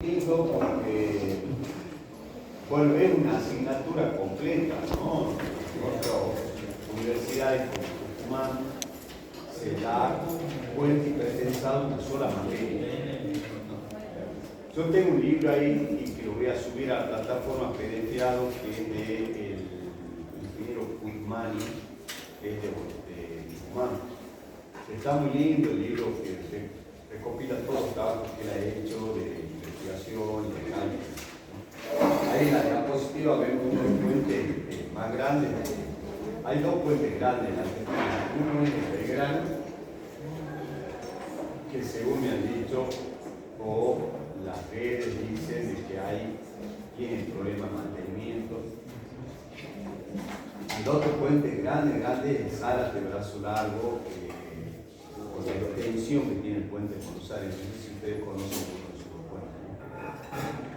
Porque, bueno, es una asignatura completa, ¿no? En otras universidades como Tucumán se da puente y pretensado una sola materia. Yo tengo un libro ahí y que lo voy a subir a la plataforma PDFado, que es de el ingeniero Puigmani, que es de Tucumán. Está muy lindo el libro, que recopila todos los trabajos que él ha hecho de investigación y de análisis. Ahí en la diapositiva vemos unos puentes más grandes. Hay dos puentes grandes en la Argentina. Uno es el Belgrano, que según me han dicho, o las redes dicen de que tienen problemas de mantenimiento. El otro puente grande es Salas de Brazo Largo, por la extensión que tiene el puente de Buenos Aires. No sé si ustedes conocen uno de esos puentes, ¿no?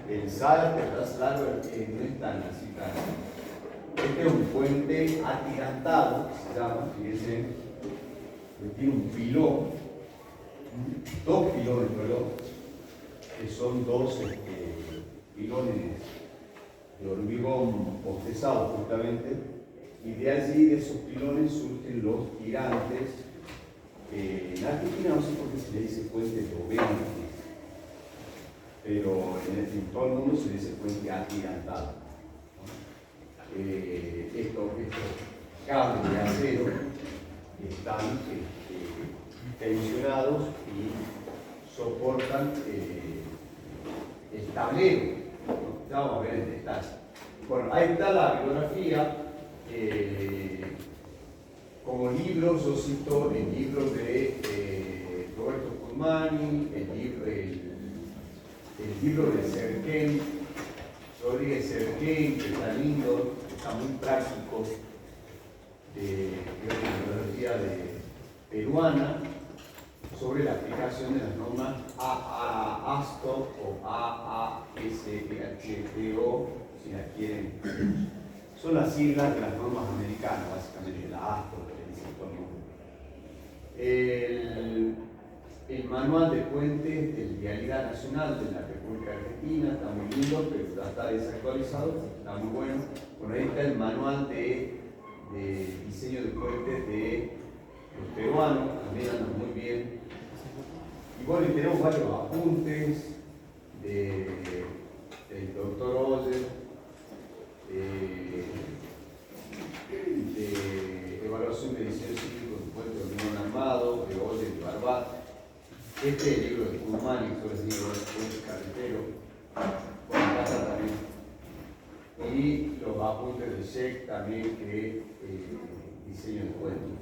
El Salas de Brazo Largo no es tan así tan. Este es un puente atirantado, se llama, fíjense, que tiene un pilón, 2 pilones, perdón, que son 2 pilones de hormigón postezado justamente, y de allí, de esos pilones, surgen los tirantes. En Argentina no sé por qué se le dice puente de Oviedo, pero en todo el mundo se le dice puente atirantado. Estos cables de acero están tensionados y soportan el tablero. Ya vamos a ver en detalle. Bueno, ahí está la bibliografía. Como libros, yo cito el libro de Roberto Puigmani, el libro de Serquén, Rodríguez Serquén, que está lindo, está muy práctico, de metodología peruana, sobre la aplicación de las normas AASTO o AASHTO, si las quieren. Son las siglas de las normas americanas, básicamente, la ASTO, que dice todo el mundo. El manual de puentes de Vialidad Nacional de la República Argentina está muy lindo, pero ya está desactualizado, está muy bueno. Bueno, ahí está el manual de diseño de puentes de los peruanos, también andan muy bien. Y bueno, y tenemos varios apuntes del doctor Oller, de evaluación de diseño cívico de puente de hormigón armado, de Oller y Barbat. Este es el libro de Puigmani, que es el libro del puente carretero, con casa también. Y los apuntes de Sheck también, que diseño de puentes.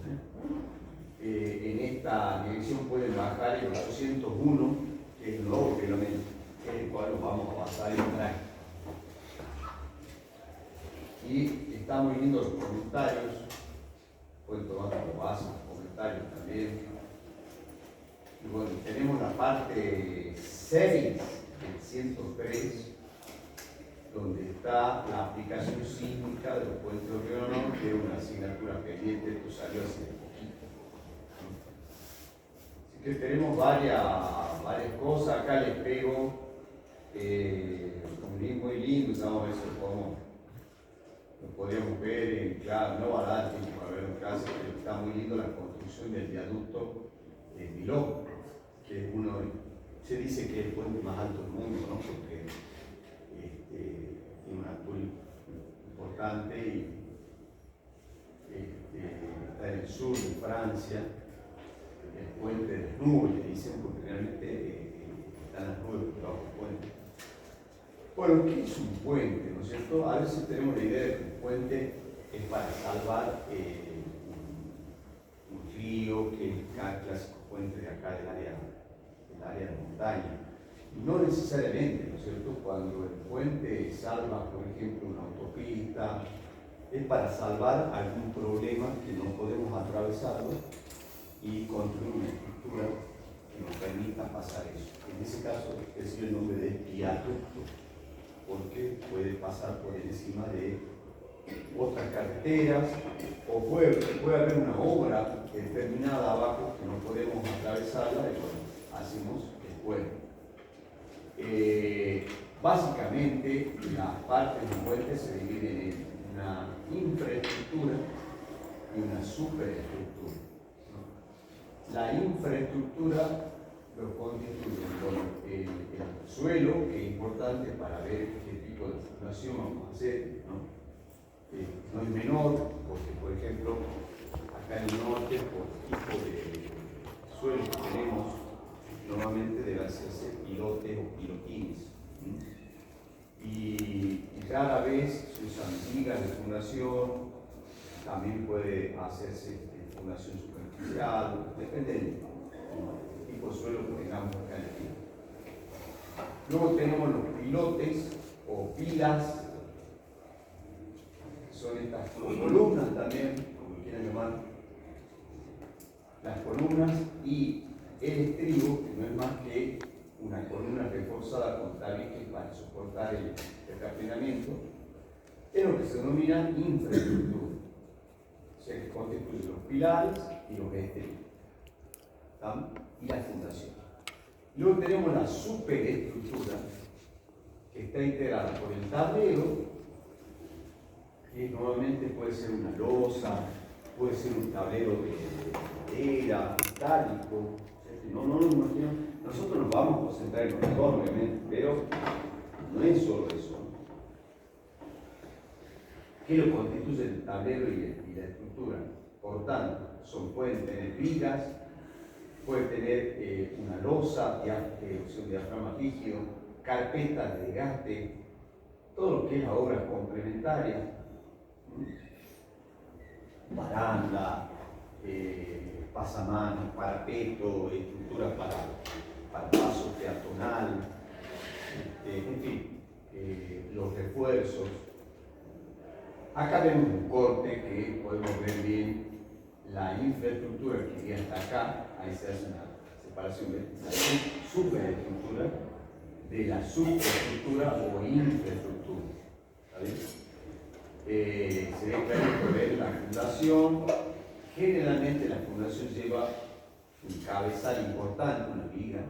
En esta dirección pueden bajar el 801, que es el nuevo reglamento, en el cual nos vamos a basar en práctica. Y están muy lindos los comentarios, pueden tomar como base los comentarios también. Y bueno, tenemos la parte 6 del 103, donde está la aplicación sísmica de los puentes de hormigón, que es una asignatura pendiente, esto salió hace poquito. Así que tenemos varias cosas. Acá les pego un link muy lindo, vamos a ver si lo podríamos ver, claro, no va a dar tiempo para ver en clase, pero está muy lindo la construcción del viaducto de Milón, que es se dice que es el puente más alto del mundo, ¿no? Porque tiene una altura importante y está en el sur de Francia, el puente de las nubes, le dicen, porque realmente están las nubes por debajo del puente. Bueno, ¿qué es un puente? ¿No es cierto? A veces tenemos la idea de que un puente es para salvar un río, que es el clásico puente de acá del área de montaña. No necesariamente, ¿no es cierto? Cuando el puente salva, por ejemplo, una autopista, es para salvar algún problema que no podemos atravesarlo y construir una estructura que nos permita pasar eso. En ese caso, es el nombre de viaducto, porque puede pasar por encima de otras carreteras, o puede haber una obra determinada abajo que no podemos atravesarla y bueno, hacemos el puente. Básicamente, las partes del puente se dividen en una infraestructura y una superestructura, ¿no? La infraestructura lo constituye el suelo, que es importante para ver qué tipo de fundación vamos a hacer, ¿no? No es menor, porque por ejemplo, acá en el norte, por tipo de suelo que tenemos, normalmente debe hacerse pilotes o pilotines. Y rara vez se usan vigas de fundación, también puede hacerse fundación superficial, depende del tipo de suelo que tengamos acá en el pino. Luego tenemos los pilotes o pilas, que son estas columnas también, como quieran llamar, las columnas, y el estribo, que no es más que una columna reforzada con tabiques para soportar el terraplenamiento, es lo que se denomina infraestructura. O sea, que constituye los pilares y los estribos, ¿sí? Y la fundación. Luego tenemos la superestructura, que está integrada por el tablero, que normalmente puede ser una losa, puede ser un tablero de madera, metálico. No lo imagino. Nosotros nos vamos a concentrar en los dos, obviamente, pero no es solo eso. ¿Qué lo constituye el tablero y la estructura? Por tanto, pueden tener vigas, puede tener una losa, un diafragma rígido, carpetas de desgaste, todo lo que es la obra complementaria, baranda, pasamanos, parapeto, estructura para paso peatonal, en fin, los refuerzos. Acá vemos un corte que podemos ver bien la infraestructura que iría hasta acá, ahí se hace una separación de la superestructura de la superestructura o infraestructura. ¿Está bien? Se ve claramente ver la fundación. Generalmente la fundación lleva un cabezal importante, una viga.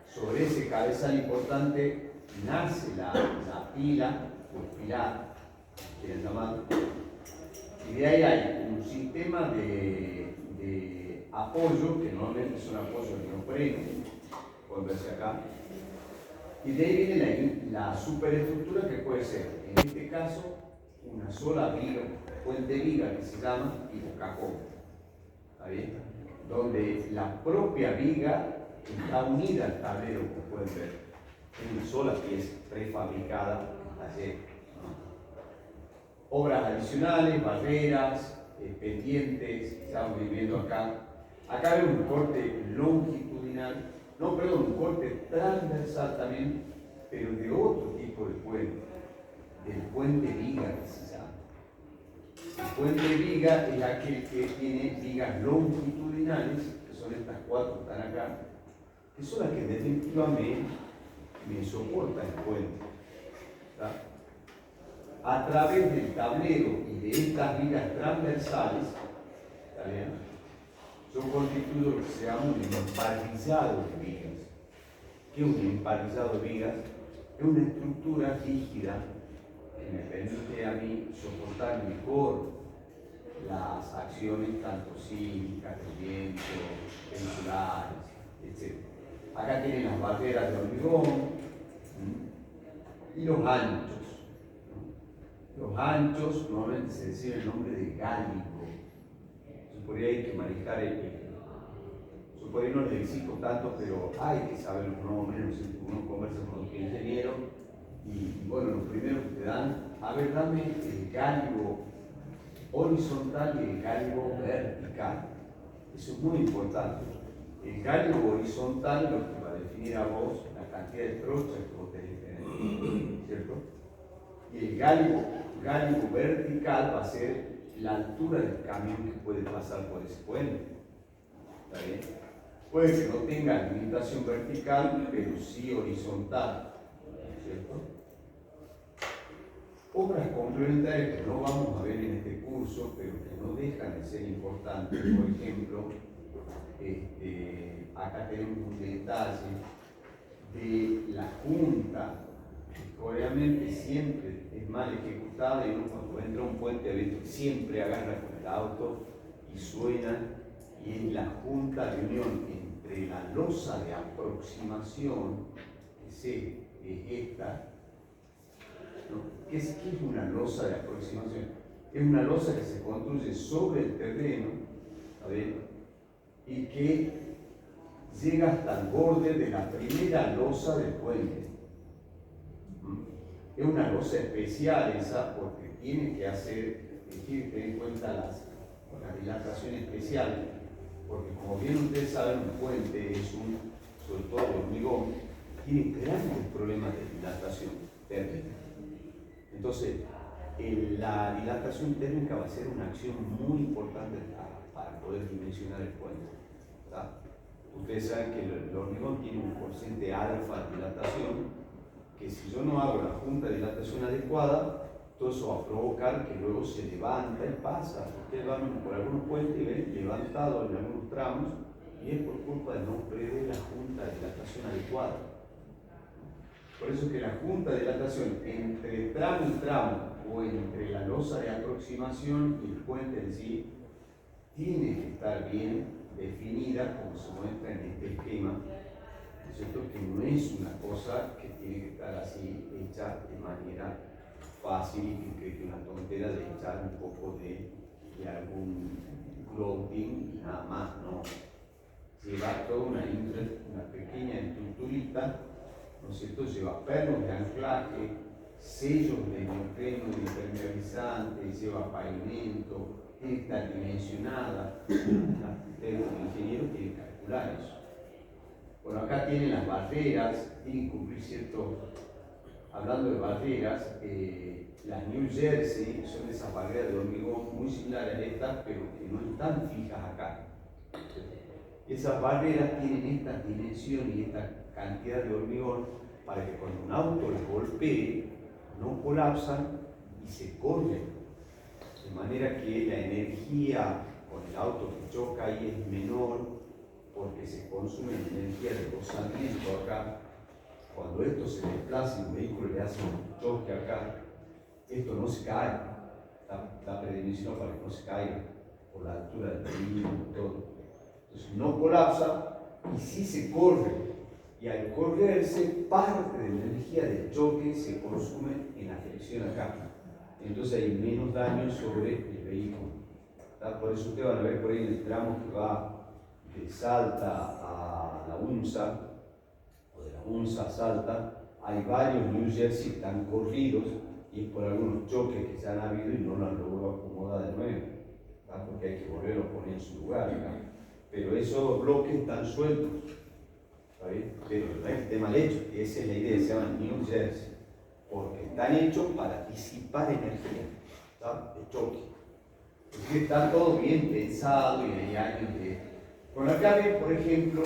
Sobre ese cabezal importante nace la pila o el pilar, quieren llamar. Y de ahí hay un sistema de apoyo, que normalmente son apoyos de neopreno, pueden verse acá. Y de ahí viene la superestructura, que puede ser, en este caso, una sola viga, puente viga que se llama, tipo cajón. ¿Está bien? Donde la propia viga está unida al tablero, como pueden ver, en una sola pieza prefabricada en taller. Obras adicionales, barreras, pendientes, estamos viviendo acá. Acá vemos un corte longitudinal, un corte transversal también, pero de otro tipo de puente, del puente viga que se llama. El puente viga es aquel que tiene vigas longitudinales, que son estas cuatro que están acá, que son las que definitivamente me soportan el puente. ¿Está? A través del tablero y de estas vigas transversales, ¿está bien? Yo constituyo lo que se llama un emparrillado de vigas. ¿Qué es un emparrillado de vigas? Es una estructura rígida que me permite a mí soportar mejor las acciones tanto sísmicas, de viento, pendulares, etc. Acá tienen las barreras de hormigón y los anchos. Los anchos normalmente se recibe el nombre de gálico. Por ahí hay que manejar por ahí no les exijo tanto, pero hay que saber los nombres. Uno conversa con los ingenieros y bueno, los primeros que te dan, a ver, dame el gálico horizontal y el gálico vertical. Eso es muy importante. El gálico horizontal lo que va a definir a vos la cantidad de trochas que vos tenés que tener, ¿cierto? Y el gálico vertical va a ser la altura del camión que puede pasar por ese puente. ¿Está bien? Puede que no tenga limitación vertical, pero sí horizontal, ¿cierto? Obras complementarias que no vamos a ver en este curso, pero que no dejan de ser importantes. Por ejemplo, acá tenemos un detalle de la junta coreamente siempre es mal ejecutada y uno cuando entra a un puente a veces siempre agarra con el auto y suena, y es la junta de unión entre la losa de aproximación, que es esta, ¿no? ¿Qué es una losa de aproximación? Es una losa que se construye sobre el terreno, ¿sabes? Y que llega hasta el borde de la primera losa del puente. Es una losa especial esa porque tiene que tener en cuenta las dilataciones especiales, porque como bien ustedes saben, un puente es sobre todo de hormigón, tiene grandes problemas de dilatación térmica. Entonces, la dilatación térmica va a ser una acción muy importante para poder dimensionar el puente, ¿tá? Ustedes saben que el hormigón tiene un cociente alfa de dilatación, que si yo no hago la junta de dilatación adecuada, todo eso va a provocar que luego se levanta y pasa. Ustedes van por algunos puentes y ven levantado en algunos tramos, y es por culpa de no prever la junta de dilatación adecuada. Por eso es que la junta de dilatación entre tramo y tramo, o entre la losa de aproximación y el puente en sí, tiene que estar bien definida, como se muestra en este esquema, ¿no es cierto? Que no es una cosa que tiene que estar así hecha de manera fácil y que es una tontera de echar un poco de algún grouting y nada más, ¿no? Lleva toda una pequeña estructurita, ¿no es cierto? Lleva pernos de anclaje, sellos de neopreno impermeabilizante, lleva pavimento, tiene que estar dimensionada. Ustedes como ingenieros tienen que calcular eso. Bueno, acá tienen las barreras, tienen que cumplir hablando de barreras, las New Jersey son esas barreras de hormigón muy similares a estas, pero que no están fijas acá. Esas barreras tienen esta dimensión y esta cantidad de hormigón para que cuando un auto les golpee, no colapsan y se corren. De manera que la energía con el auto que choca ahí es menor, porque se consume energía de rozamiento acá. Cuando esto se desplaza y un vehículo le hace un choque acá, esto no se cae, está predimensionado para que no se caiga por la altura del vehículo y todo. Entonces no colapsa y sí se corre, y al correrse parte de la energía del choque se consume en la fricción acá. Entonces hay menos daño sobre el vehículo. Por eso ustedes van a ver por ahí en el tramo que va de Salta a la UNSA, o de la UNSA a Salta, hay varios New Jersey que están corridos, y es por algunos choques que se han habido y no lo han logrado acomodar de nuevo, porque hay que volverlo a poner en su lugar acá. Pero esos bloques están sueltos, ¿sabes? Pero no esté mal hecho, esa es la idea, se llaman New Jersey, porque están hechos para disipar energía, ¿sabes? De choque. Porque está todo bien pensado y hay años de... Bueno, acá ven, por ejemplo,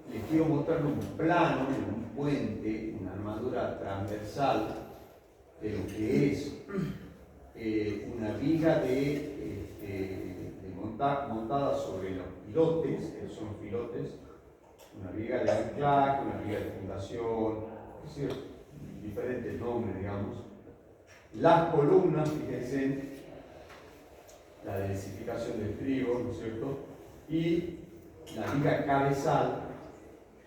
les quiero mostrar un plano de un puente, una armadura transversal de lo que es una viga montada sobre los pilotes, que son los pilotes, una viga de anclaje, una viga de fundación, es decir, diferentes nombres, digamos. Las columnas, fíjense, la densificación del trigo, ¿no es cierto? Y la viga cabezal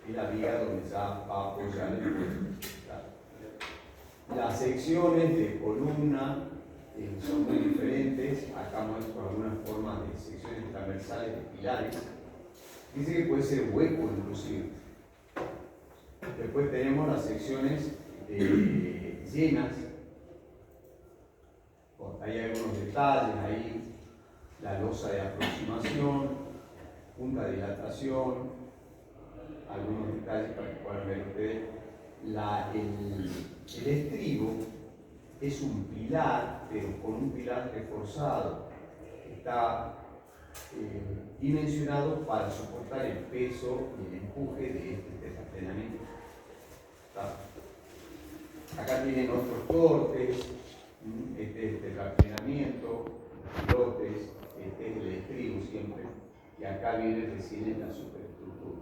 es la viga donde ya va a apoyar el puente. Las secciones de columna son muy diferentes. Acá muestro algunas formas de secciones transversales de pilares. Dice que puede ser hueco inclusive. Después tenemos las secciones llenas. Bueno, hay algunos detalles ahí. La losa de aproximación, punta de dilatación, algunos detalles para que puedan ver ustedes. El estribo es un pilar, pero con un pilar reforzado. Está dimensionado para soportar el peso y el empuje de este terraplenamiento. Acá tienen otros cortes, este es el terraplenamiento, pilotes, este es el estribo siempre, y acá viene recién en la superestructura.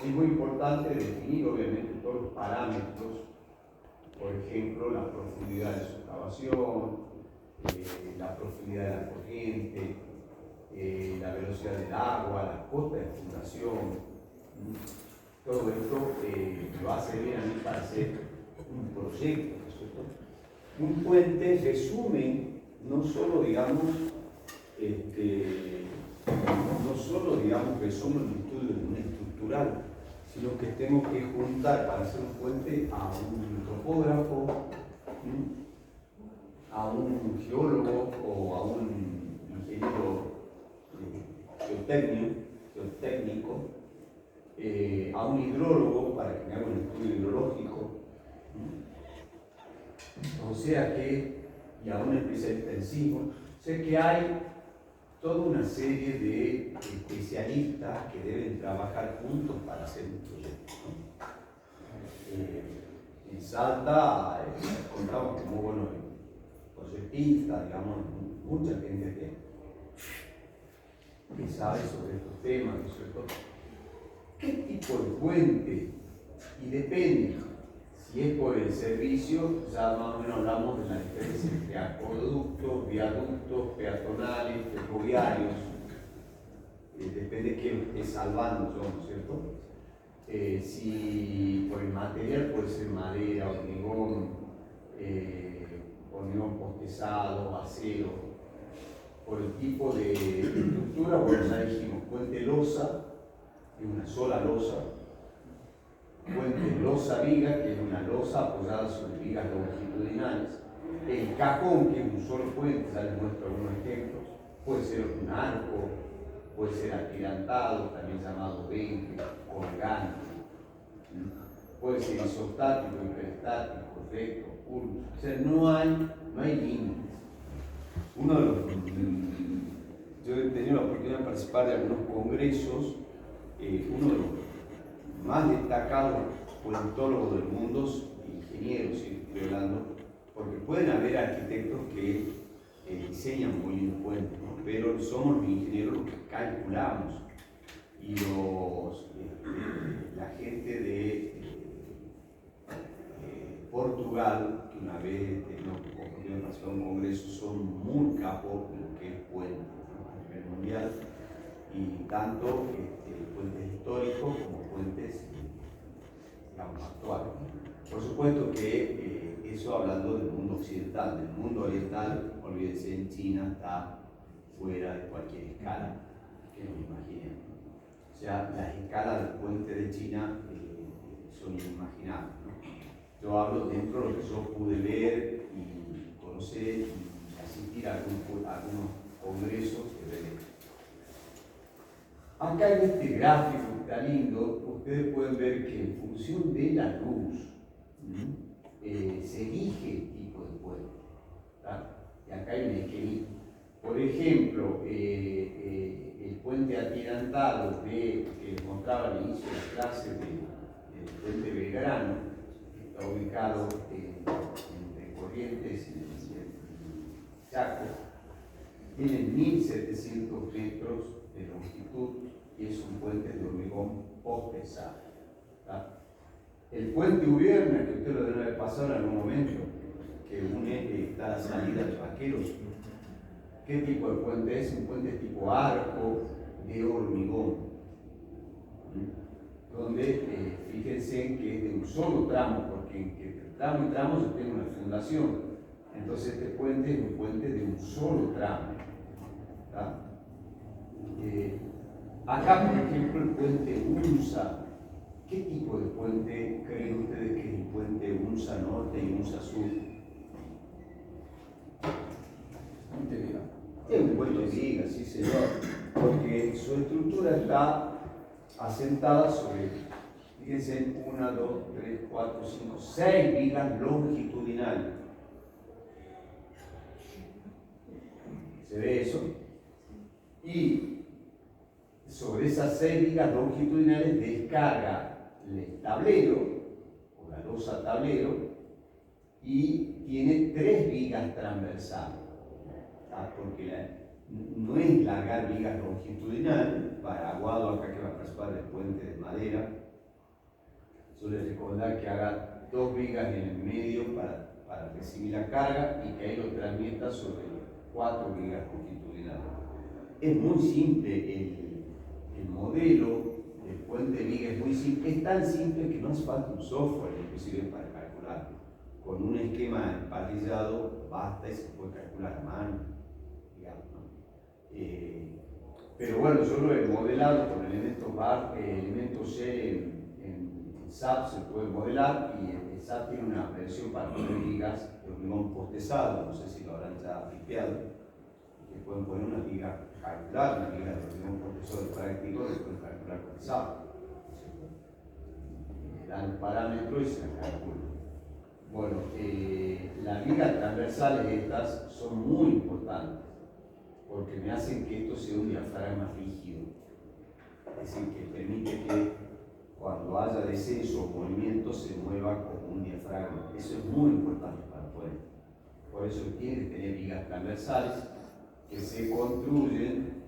Es muy importante definir obviamente todos los parámetros, por ejemplo, la profundidad de socavación, la profundidad de la corriente, la velocidad del agua, la cota de fundación. Todo esto me va a servir a mí para hacer un proyecto, ¿no es cierto? Un puente resume no solo, digamos, resume un estudio de un estructural, sino que tengo que juntar para hacer un puente a un topógrafo, a un geólogo o a un ingeniero geotécnico, a un hidrólogo para que me haga un estudio hidrológico, o sea que, y a un especialista en sismo, o sea que hay toda una serie de especialistas que deben trabajar juntos para hacer un proyecto, ¿no? En Salta contamos con muy buenos proyectistas, digamos, mucha gente que sabe sobre estos temas, ¿no es cierto? ¿Qué tipo de puente? Y depende, si es por el servicio, ya más o menos hablamos de la diferencia entre acueductos, viaductos, peatonales, ferroviarios, depende de qué esté salvando yo, ¿no es cierto? Si por el material puede ser madera, hormigón postezado, acero, por el tipo de estructura, bueno, ya dijimos, puente losa, es una sola losa, puente losa viga, que es una losa apoyada sobre vigas longitudinales, el cajón, que es un solo puente, ya les muestro algunos ejemplos, puede ser un arco, puede ser atirantado, también llamado ventre, colgante, puede ser isostático, hiperestático, recto, curvo, o sea, no hay límites. Yo he tenido la oportunidad de participar de algunos congresos, uno de los más destacados puentólogos del mundo, ingenieros, estoy hablando, porque pueden haber arquitectos que diseñan muy bien puentes, ¿no? Pero somos los ingenieros los que calculamos, y la gente de Portugal, que una vez tuvimos oportunidad de participar en un congreso, son muy capos en lo que es puentes, ¿no? A nivel mundial, y tanto puentes históricos como puentes, digamos, actuales. Por supuesto que eso hablando del mundo occidental. Del mundo oriental, olvídense, en China está fuera de cualquier escala que nos imaginemos. O sea, las escalas del puente de China son inimaginables, ¿no? Yo hablo dentro de lo que yo pude leer y conocer y asistir a algunos congresos que veré. Acá en este gráfico que está lindo, ustedes pueden ver que en función de la luz se elige el tipo de puente, ¿tá? Y acá hay un equilibrio. Por ejemplo, el puente atirantado que mostraba al inicio de la clase del puente Belgrano, está ubicado entre Corrientes y Chaco, tiene 1700 metros de longitud y es un puente de hormigón postezado. El puente Ubierna, que usted lo debe haber pasado en algún momento, que une está la salida de Vaqueros. ¿Qué tipo de puente es? Un puente tipo arco de hormigón, donde fíjense que es de un solo tramo, porque entre tramo y tramo yo tengo una fundación. Entonces este puente es un puente de un solo tramo. Acá, por ejemplo, el puente UNSA. ¿Qué tipo de puente creen ustedes que es el puente UNSA Norte y UNSA Sur? Es un puente de viga, sí señor, porque su estructura está asentada sobre, fíjense, 1, 2, 3, 4, 5, 6 vigas longitudinales. ¿Se ve eso? Y sobre esas 6 vigas longitudinales descarga el tablero, o la losa tablero, y tiene 3 vigas transversales, porque no es largar vigas longitudinales, para Aguado acá que va a participar del puente de madera, suele recomendar que haga 2 vigas en el medio para recibir la carga y que ahí lo transmita sobre 4 vigas longitudinales. Es muy simple el modelo del puente de viga, es muy simple, es tan simple que no hace falta un software inclusive para calcular. Con un esquema emparrillado basta y se puede calcular a mano, digamos, ¿no? Pero bueno, yo lo he modelado con elementos C en SAP, se puede modelar, y el SAP tiene una versión para poner vigas de hormigón postezado, no sé si lo habrán ya limpiado, que pueden poner una viga calcular, una viga de hormigón postezado práctico, lo pueden calcular con el SAP. Dan un parámetro y se la calcula. Bueno, las vigas transversales estas son muy importantes porque me hacen que esto sea un diafragma rígido, es decir, que permite que cuando haya descenso o movimiento se mueva como un diafragma. Eso es muy importante para el puente. Por eso tiene que tener vigas transversales que se construyen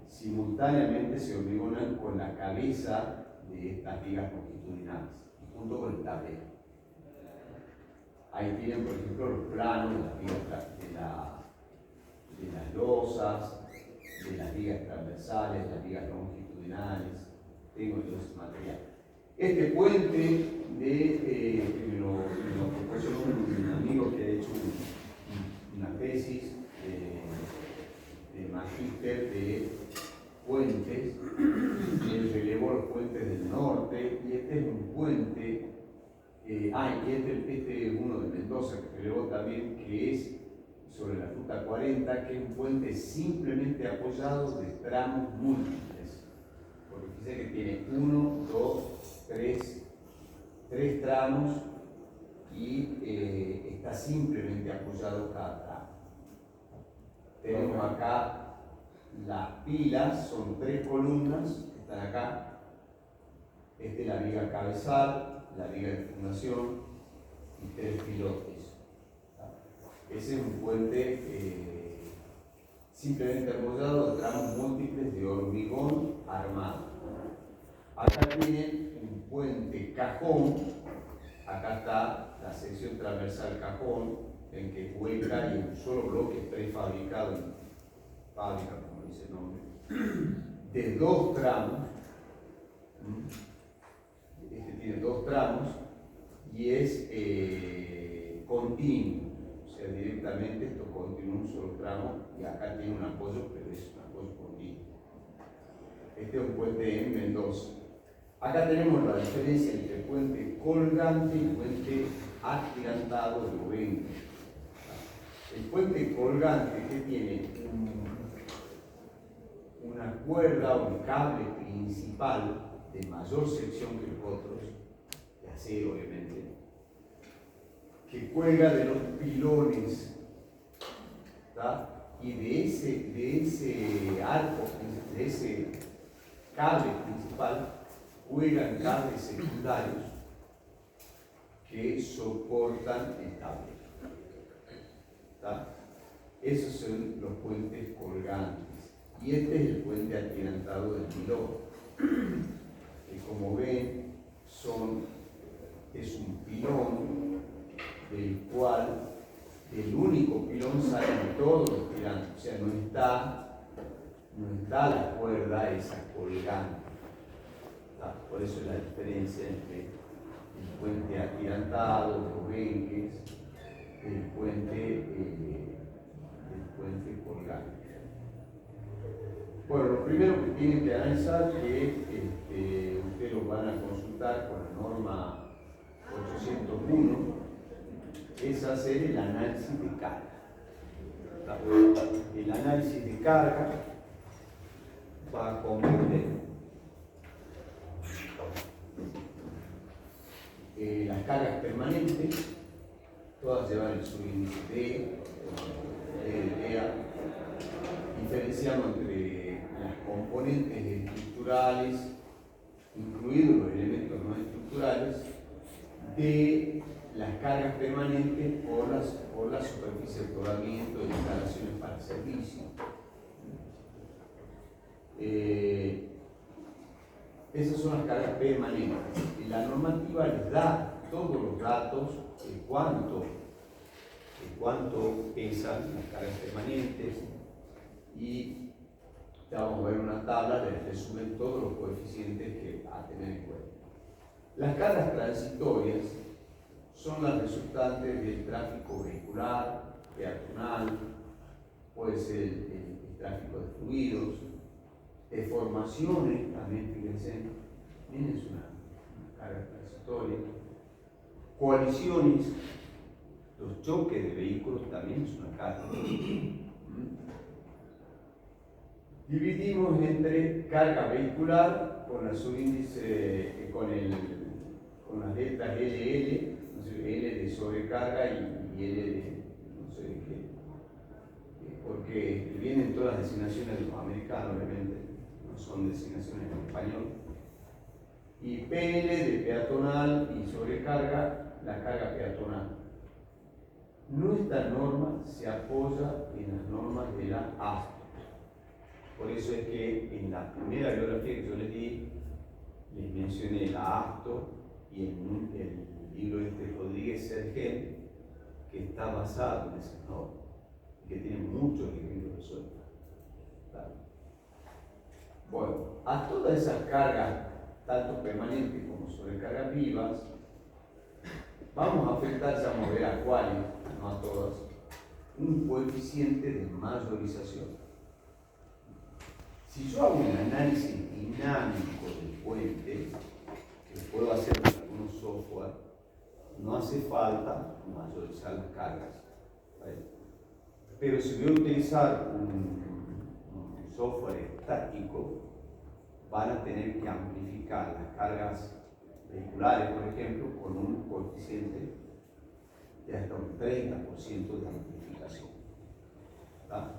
simultáneamente, se hormigonan con la cabeza de estas vigas longitudinales, junto con el tablero. Ahí tienen, por ejemplo, los planos de las vigas de las losas, de las vigas transversales, las vigas longitudinales. Tengo todo ese material. Este puente me lo proporcionó un amigo que ha hecho una tesis de magíster de puentes, y él relevó los puentes del norte, y este es un puente, y este es uno de Mendoza que relevó también, que es sobre la ruta 40, que es un puente simplemente apoyado de tramos múltiples, porque fíjense que tiene 1, 2, 3 tramos, y está simplemente apoyado cada tramo. Tenemos acá las pilas, son 3 columnas que están acá. Esta es la viga cabezal, la viga de fundación y 3 pilotes. Ese es un puente simplemente apoyado de tramos múltiples de hormigón armado. Acá tienen un puente cajón, acá está la sección transversal cajón, en que es hueca y un solo bloque prefabricado en fábrica, como dice el nombre, de 2 tramos. Este tiene 2 tramos y es continuo. Directamente esto continúa un solo tramo, y acá tiene un apoyo, pero es un apoyo continuo. Este es un puente en Mendoza. Acá tenemos la diferencia entre el puente colgante y el puente atirantado de Bovenque. El puente colgante, que tiene una cuerda o un cable principal de mayor sección que los otros, de acero obviamente, que cuelga de los pilones, ¿tá? Y de ese arco, de ese cable principal, cuelgan cables secundarios que soportan el cable, ¿tá? Esos son los puentes colgantes. Y este es el puente atirantado del pilón, que como ven es un pilón del cual el único pilón sale de todos los tirantes, o sea, no está la cuerda esa colgante. Por eso es la diferencia entre el puente atirantado, los benques, el puente colgante. Bueno, lo primero que tienen que analizar, que ustedes lo van a consultar con la norma 801, es hacer el análisis de carga. El análisis de carga va a comprender las cargas permanentes, todas llevan el subíndice D, DA, diferenciando entre las componentes estructurales, incluidos los elementos no estructurales, de las cargas permanentes por la superficie de rodamiento de instalaciones para servicio. Esas son las cargas permanentes. Y la normativa les da todos los datos de cuánto pesan las cargas permanentes, y ya vamos a ver una tabla que resume todos los coeficientes que a tener en cuenta. Las cargas transitorias son las resultantes del tráfico vehicular, peatonal, puede ser el tráfico de fluidos, deformaciones, también fíjense, miren, es una carga transitoria, coaliciones, los choques de vehículos también es una carga. Dividimos entre carga vehicular con la subíndice, con las letras LL, no sé, L de sobrecarga y L de no sé qué, porque vienen todas las designaciones de los americanos, obviamente, no son designaciones en español. Y PL de peatonal y sobrecarga, la carga peatonal. Nuestra norma se apoya en las normas de la ASTO. Por eso es que en la primera bibliografía que yo les di, les mencioné la ASTO y el libro de Rodríguez Sergel, que está basado en esas normas, que tiene muchos ejemplos de sueldo. Bueno, a todas esas cargas, tanto permanentes como sobrecargas vivas, vamos a afectar, vamos a ver a cuáles, no a todas, un coeficiente de mayorización. Si yo hago un análisis dinámico del puente, que lo puedo hacer con algunos software, no hace falta mayorizar las cargas, ¿vale? Pero si voy a utilizar un software estático, van a tener que amplificar las cargas vehiculares, por ejemplo, con un coeficiente de hasta un 30% de amplificación. ¿Está?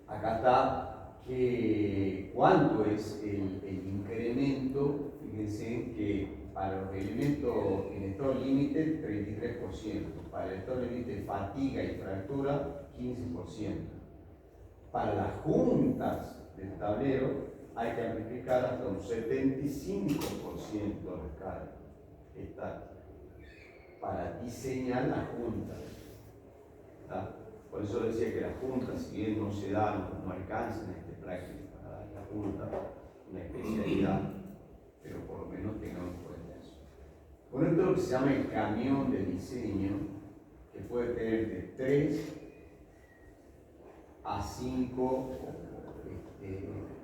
Acá está cuánto es el incremento. Fíjense que para los elementos en estado límite 33%, para el estado límite de fatiga y fractura 15%. Para las juntas del tablero hay que amplificar hasta un 75% de carga estática para diseñar las juntas. ¿Está? Por eso decía que las juntas, si bien no se dan, no alcanzan este práctico para dar la junta, una especialidad, pero por lo menos tengamos en cuenta eso. Con esto lo que se llama el camión de diseño, que puede tener de 3 a 5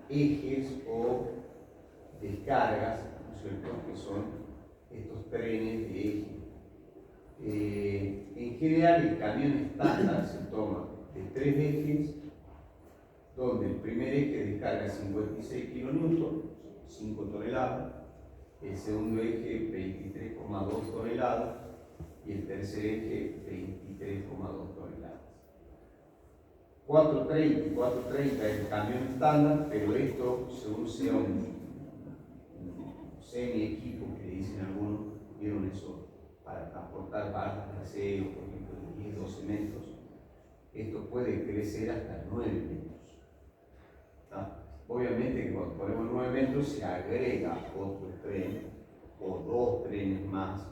ejes o descargas, ¿no es cierto?, que son estos trenes de eje. En general, el camión estándar se toma de 3 ejes, donde el primer eje descarga 56 kN, 5 toneladas, el segundo eje 23,2 toneladas y el tercer eje 23,2 toneladas. 430 y 430 es el camión estándar, pero esto, según sea un semi-equipo que dicen algunos, vieron eso, para transportar barras de acero, por ejemplo, de 10, 12 metros, esto puede crecer hasta 9 metros. ¿Está? Obviamente que cuando ponemos 9 metros se agrega otro tren o 2 trenes más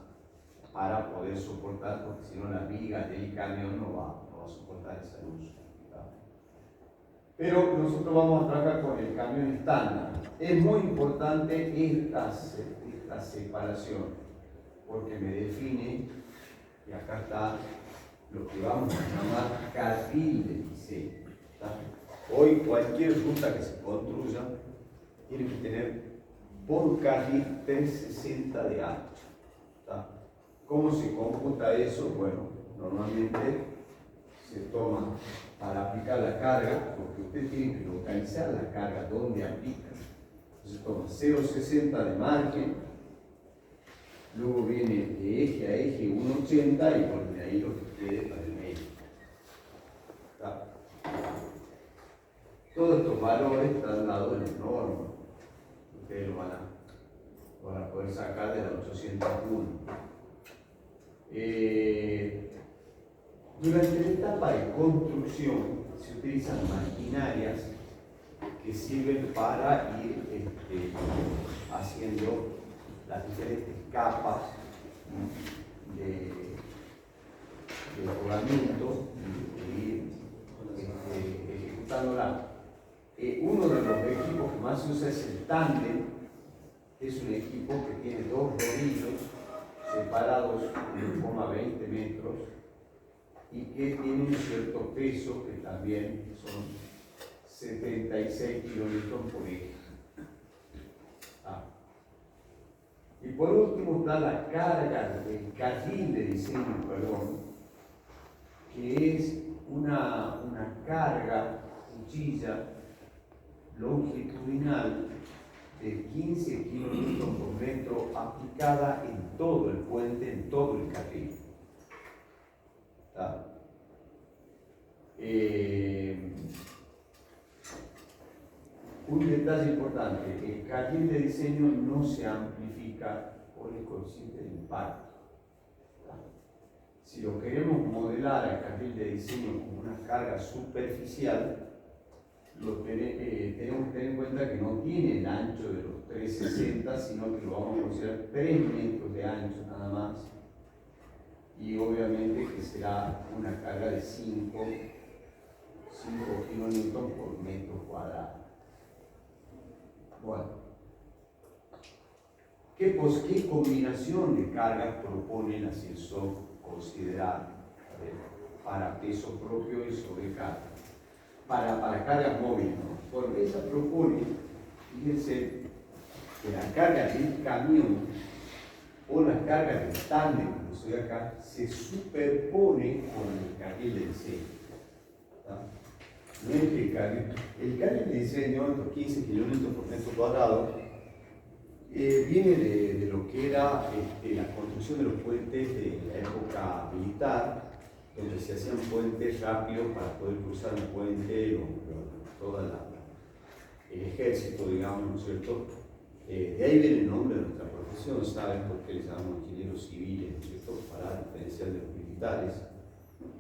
para poder soportar, porque si no la viga del camión no va a soportar esa luz. ¿Está? Pero nosotros vamos a trabajar con el camión estándar. Es muy importante esta separación, porque me define, y acá está lo que vamos a llamar carril de diseño. ¿Está? Hoy cualquier ruta que se construya tiene que tener por carril 360 de ancho. ¿Está? ¿Cómo se computa eso? Bueno, normalmente se toma para aplicar la carga, porque usted tiene que localizar la carga donde aplica. Entonces toma 0,60 de margen, luego viene de eje a eje 1,80 y pone ahí lo que quede para el medio. ¿Está? Todos estos valores están dados en el norma. Ustedes lo van a poder sacar de la 801. Durante la etapa de construcción se utilizan maquinarias que sirven para ir haciendo las diferentes capas de rodamiento y ir ejecutándola. Uno de los equipos que más se usa es el tándem, que es un equipo que tiene dos rodillos separados 1,20 metros y que tiene un cierto peso que también son 76 kilómetros por eje. Y por último está la carga, el carril de diseño, que es una carga, cuchilla longitudinal de 15 kilómetros por metro aplicada en todo el puente, en todo el carril. Un detalle importante, el carril de diseño no se amplifica por el coeficiente de impacto. Si lo queremos modelar al carril de diseño como una carga superficial, tenemos que tener en cuenta que no tiene el ancho de los 360, sino que lo vamos a considerar 3 metros de ancho nada más, y obviamente que será una carga de 5 kilómetros por metro cuadrado. Bueno, ¿qué combinación de cargas propone el ascensor considerar para peso propio y sobrecarga? Para cargas móviles, ¿no? Bueno, ella propone, fíjense, que la carga del camión o las cargas del tándem, como estoy acá, se superpone con el carril de diseño. No es que el carril de diseño, los 15 kilómetros por metro cuadrado, viene de lo que era la construcción de los puentes de la época militar, donde se hacían puentes rápidos para poder cruzar un puente, todo el ejército, digamos, ¿no es cierto? De ahí viene el nombre de nuestra profesión, ¿saben por qué le llamamos ingenieros civiles, ¿no es cierto? Para diferenciar de los militares.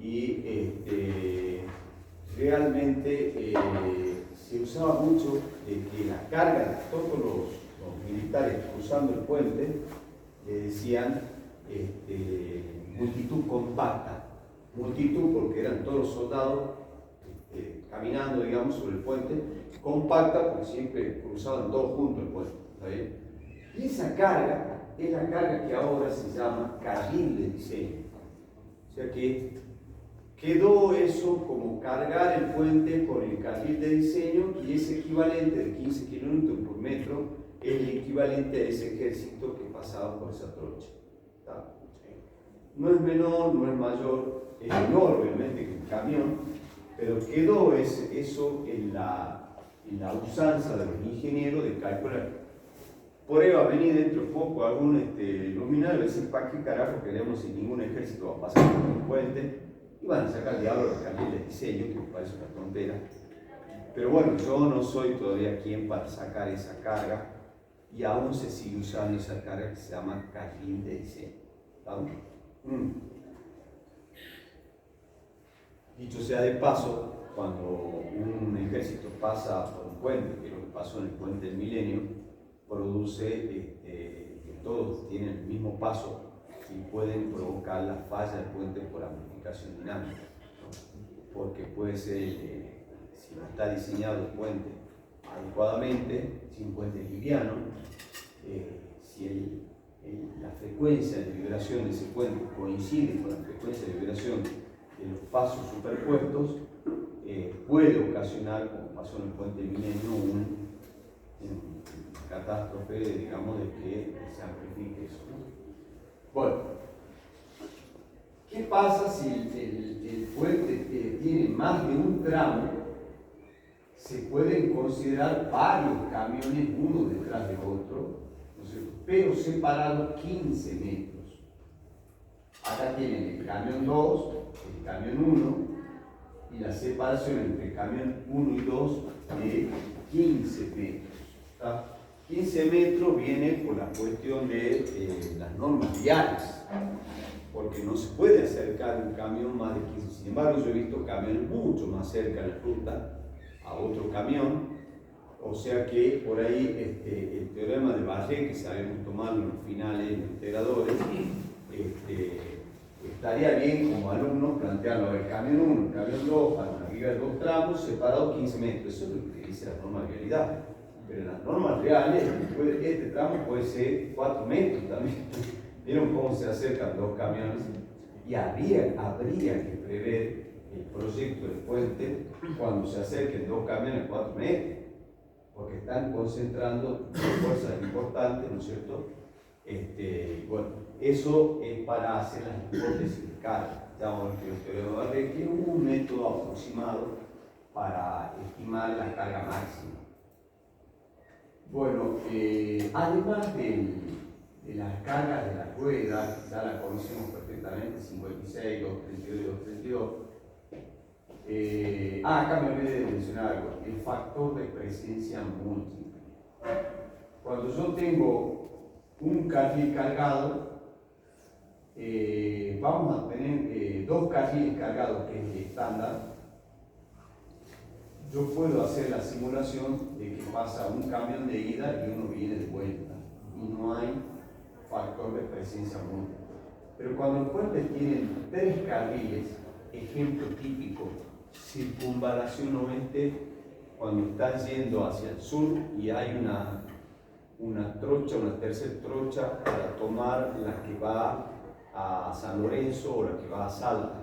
Y realmente se usaba mucho que la carga de todos los militares cruzando el puente le decían multitud compacta. Multitud porque eran todos los soldados caminando, digamos, sobre el puente, compacta porque siempre cruzaban todos juntos el puente, ¿está bien? Y esa carga es la carga que ahora se llama carril de diseño. O sea que quedó eso como cargar el puente con el carril de diseño, y ese equivalente de 15 kilómetros por metro es el equivalente a ese ejército que pasaba por esa trocha. ¿Está? No es menor, no es mayor, es menor obviamente que el camión, pero quedó eso en la usanza de los ingenieros de calcular. Por ahí va a venir dentro de poco algún luminario y decir, ¿para qué carajo queremos si ningún ejército va a pasar por el puente? Y van a sacar diablo los carriles de diseño, que me parece una tontera. Pero bueno, yo no soy todavía quien para sacar esa carga, y aún se sigue usando esa carga que se llama carril de diseño. ¿Vamos? Dicho sea de paso, cuando un ejército pasa por un puente, que es lo que pasó en el puente del Milenio, produce que todos tienen el mismo paso y pueden provocar la falla del puente por amplificación dinámica, ¿no? Porque puede ser, si no está diseñado el puente adecuadamente, si un puente es liviano, si la frecuencia de vibración de ese puente coincide con la frecuencia de vibración de los pasos superpuestos, puede ocasionar, como pasó en el puente Milenio, una catástrofe, digamos, de que se amplifique eso, ¿no? Bueno, ¿qué pasa si el puente tiene más de un tramo? Se pueden considerar varios camiones, uno detrás de otro, ¿no es cierto?, pero separados 15 metros. Acá tienen el camión 2, el camión 1, y la separación entre el camión 1 y 2 de 15 metros. ¿Está? 15 metros viene por la cuestión de las normas viales, porque no se puede acercar un camión más de 15. Sin embargo, yo he visto camiones mucho más cerca de la ruta a otro camión, O sea que por ahí el teorema de Barré, que sabemos tomarlo en los finales, en los integradores, estaría bien como alumnos plantearlo. El camión 1, el camión 2, para una viga de 2 tramos, separados 15 metros. Eso es lo que dice la norma de realidad. Pero en las normas reales, este tramo puede ser 4 metros también. ¿Vieron cómo se acercan 2 camiones? Y habría que prever el proyecto del puente cuando se acerquen 2 camiones 4 metros, porque están concentrando fuerzas importantes, ¿no es cierto? Bueno, eso es para hacer las hipótesis de carga. Ya vamos a ver que el teorema de Barré, que es un método aproximado para estimar la carga máxima. Bueno, además de las cargas de las ruedas, ya la conocemos perfectamente, 56, 232 y 232. Acá me olvidé de mencionar algo, el factor de presencia múltiple. Cuando yo tengo un carril cargado, vamos a tener 2 carriles cargados, que es el estándar. Yo puedo hacer la simulación de que pasa un camión de ida y uno viene de vuelta, y no hay factor de presencia múltiple. Pero cuando los puentes tienen 3 carriles, ejemplo típico, circunvalación oeste, cuando estás yendo hacia el sur y hay una trocha, una tercera trocha para tomar la que va a San Lorenzo o la que va a Salta.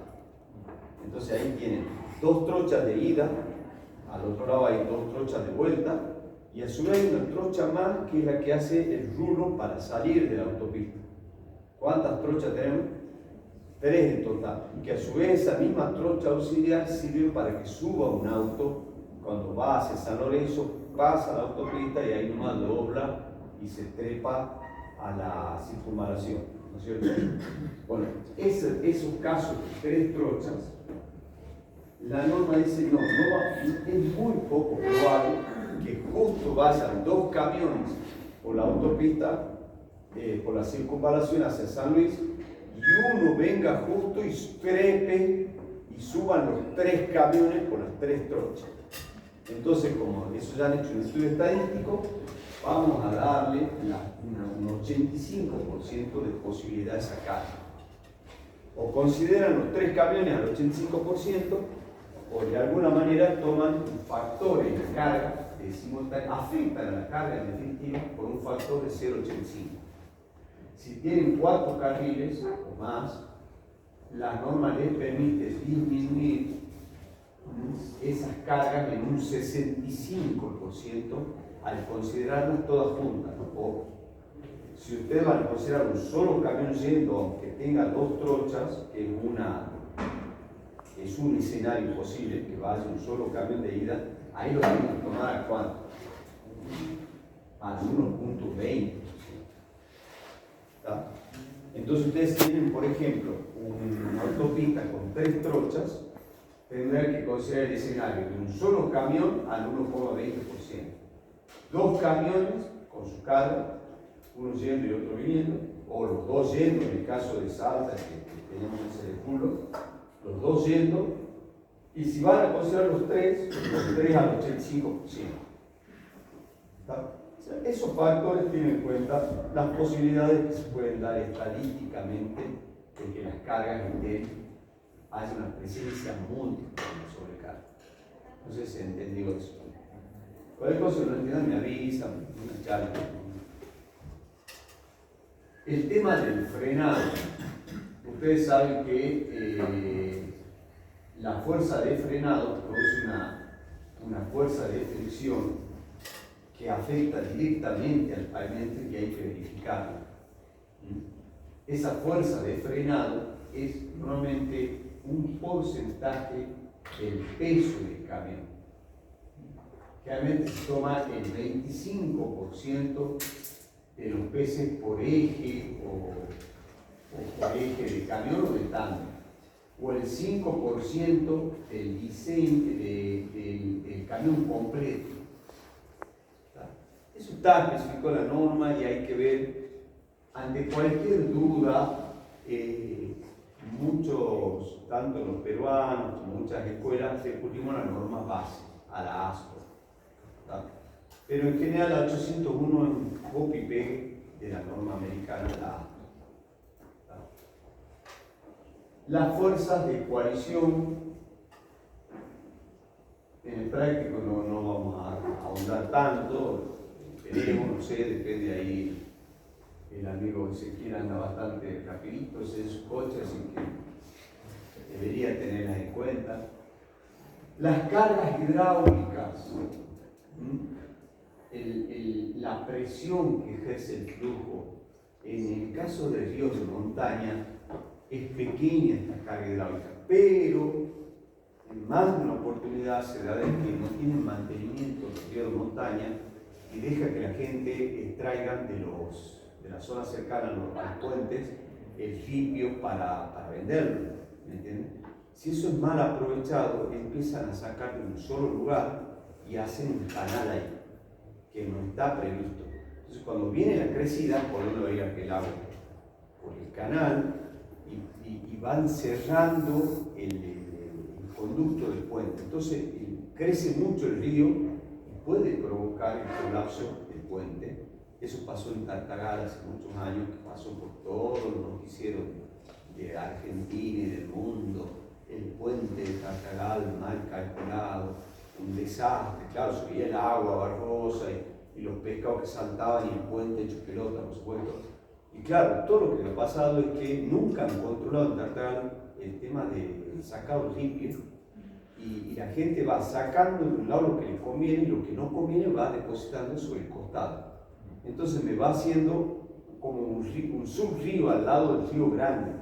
Entonces ahí tienen 2 trochas de ida, al otro lado hay 2 trochas de vuelta, y a su vez hay una trocha más que es la que hace el rulo para salir de la autopista. ¿Cuántas trochas tenemos? 3 en total. Y que a su vez esa misma trocha auxiliar sirve para que suba un auto cuando va hacia San Lorenzo, pasa la autopista y ahí nomás dobla y se trepa a la circunvalación, ¿no es cierto? Bueno, esos casos de 3 trochas, la norma dice no es muy poco probable que justo vayan 2 camiones por la autopista, por la circunvalación hacia San Luis, y uno venga justo y trepe y suban los 3 camiones por las 3 trochas. Entonces, como eso ya han hecho un estudio estadístico, vamos a darle un 85% de posibilidad de sacar. O consideran los 3 camiones al 85%, o de alguna manera toman un factor en la carga, afectan a la carga en definitiva por un factor de 0,85. Si tienen 4 carriles o más, la norma les permite disminuir esas cargas en un 65% al considerarlas todas juntas. O si ustedes van a considerar un solo camión yendo, aunque tenga 2 trochas, que es un escenario posible que vaya un solo camión de ida, ahí lo tenemos que tomar a cuánto, a 1,20. Entonces ustedes tienen, por ejemplo, una autopista con 3 trochas, tendrán que considerar el escenario de un solo camión al 1,20%. 2 camiones con su carga, uno yendo y otro viniendo, o los 2 yendo, en el caso de Salta, que tenemos ese culo, los 2 yendo, y si van a considerar los 3 al 85%. O sea, esos factores tienen en cuenta las posibilidades que se pueden dar estadísticamente de que las cargas haya una presencia múltiple de la sobrecarga. No sé si se entendió eso. Cualquier cosa que no entiendan me avisan, una charla. El tema del frenado. Ustedes saben que la fuerza de frenado produce una fuerza de fricción que afecta directamente al pavimento y hay que verificarla. Esa fuerza de frenado es normalmente un porcentaje del peso del camión. Generalmente se toma el 25% de los peces por eje o por eje de camión o de tándem, o el 5% del diseño del camión completo. Eso está especificado en la norma y hay que ver, ante cualquier duda, muchos, tanto los peruanos como muchas escuelas, recurrimos a la norma base, a la ASCO. Pero en general la 801 es un copy-paste de la norma americana, la A. Las fuerzas de coalición, en el práctico no vamos a ahondar tanto, esperemos, no sé, depende ahí, el amigo Ezequiel anda bastante rapidito, es en su coche, así que debería tenerlas en cuenta. Las cargas hidráulicas, la presión que ejerce el flujo, en el caso de ríos de montaña, es pequeña esta carga hidráulica, pero en más de una oportunidad se da de que no tienen mantenimiento los ríos de montaña y deja que la gente extraiga de la zona cercana a los puentes el ripio para venderlo, ¿me entienden? Si eso es mal aprovechado, empiezan a sacar de un solo lugar y hacen un canal ahí, que no está previsto. Entonces cuando viene la crecida, por uno veía aquel agua por el canal y van cerrando el conducto del puente. Entonces crece mucho el río y puede provocar el colapso del puente. Eso pasó en Tartagal hace muchos años, que pasó por todos los noticieros de Argentina y del mundo. El puente de Tartagal mal calculado, un desastre, claro, subía el agua barrosa y los pescados que saltaban y el puente hecho pelota, por supuesto. Y claro, todo lo que ha pasado es que nunca han controlado en Tartagal el tema de sacar los limpios y la gente va sacando de un lado lo que le conviene y lo que no conviene va depositando sobre el costado. Entonces me va haciendo como un subrío al lado del río grande.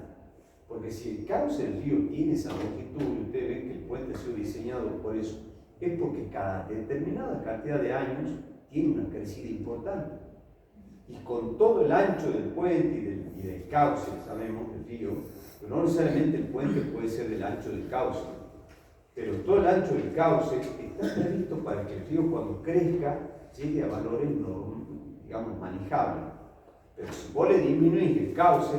Porque si el cauce del río tiene esa longitud, y ustedes ven que el puente ha sido diseñado por eso, es porque cada determinada cantidad de años tiene una crecida importante. Y con todo el ancho del puente y del cauce, sabemos, del río, pero no necesariamente el puente puede ser del ancho del cauce, pero todo el ancho del cauce está previsto para que el río cuando crezca llegue a valores, digamos, manejables. Pero si vos le disminuís el cauce,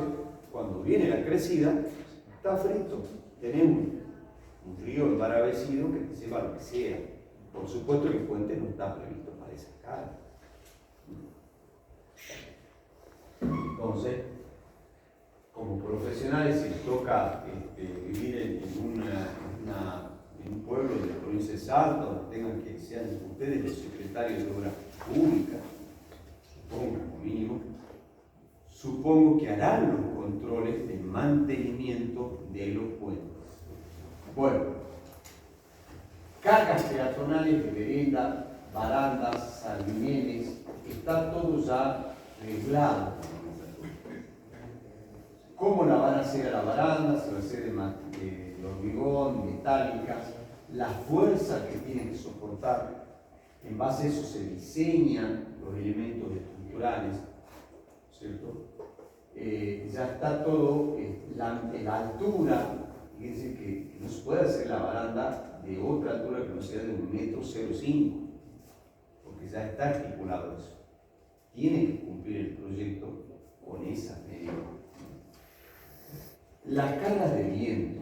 cuando viene la crecida, está frito. Tenemos un río embaravecido que te lleva lo que sea. Por supuesto que el puente no está previsto para esa carga. Entonces, como profesionales, si les toca vivir en un pueblo de la provincia de Salta, donde tengan que sean ustedes los secretarios de obras públicas, supongo, como mínimo, supongo que harán los controles de mantenimiento de los puentes. Bueno, cargas peatonales de vereda, barandas, sardineles, está todo ya reglado. ¿Cómo la van a hacer a la baranda? Se va a hacer de hormigón, metálicas, la fuerza que tienen que soportar. En base a eso se diseñan los elementos estructurales, ¿cierto? Ya está todo, la altura, fíjense que no se puede hacer la baranda de otra altura que no sea de 1,05 m, porque ya está estipulado eso. Tiene que cumplir el proyecto con esa medida. Las cargas de viento.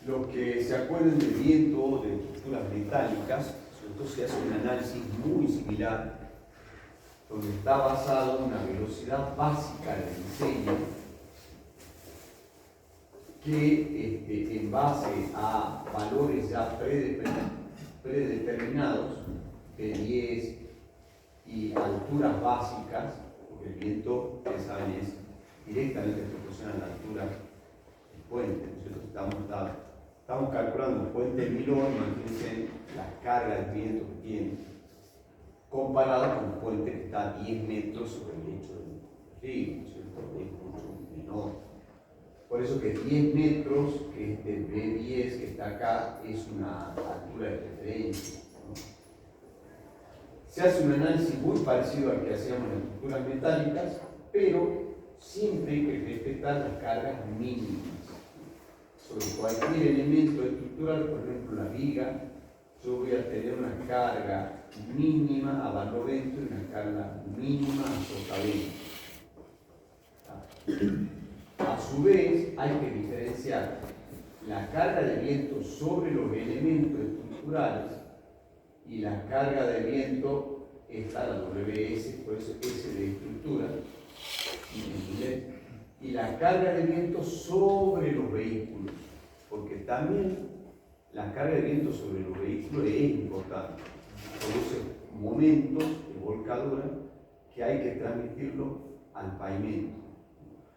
Los que se acuerden del viento o de estructuras metálicas, sobre todo se hace un análisis muy similar, donde está basado en una velocidad básica del diseño, que en base a valores ya predeterminados, de 10 y alturas básicas, porque el viento, ustedes saben, es directamente proporcional a la altura del puente. Nosotros estamos calculando un puente en Milón, imagínense las cargas de viento que tiene, comparado con un puente que está a 10 metros sobre el lecho del río, ¿cierto? Es mucho menor. Por eso que 10 metros, que es del B10 que está acá, es una altura de referencia, ¿no? Se hace un análisis muy parecido al que hacíamos en estructuras metálicas, pero siempre hay que respetar las cargas mínimas. Sobre cualquier elemento estructural, por ejemplo la viga, yo voy a tener una carga mínima a barlovento y una carga mínima a sotavento. A su vez, hay que diferenciar la carga de viento sobre los elementos estructurales y la carga de viento está la WS, por eso S de estructura, y la carga de viento sobre los vehículos, porque también la carga de viento sobre los vehículos es importante, produce momentos de volcadura que hay que transmitirlo al pavimento.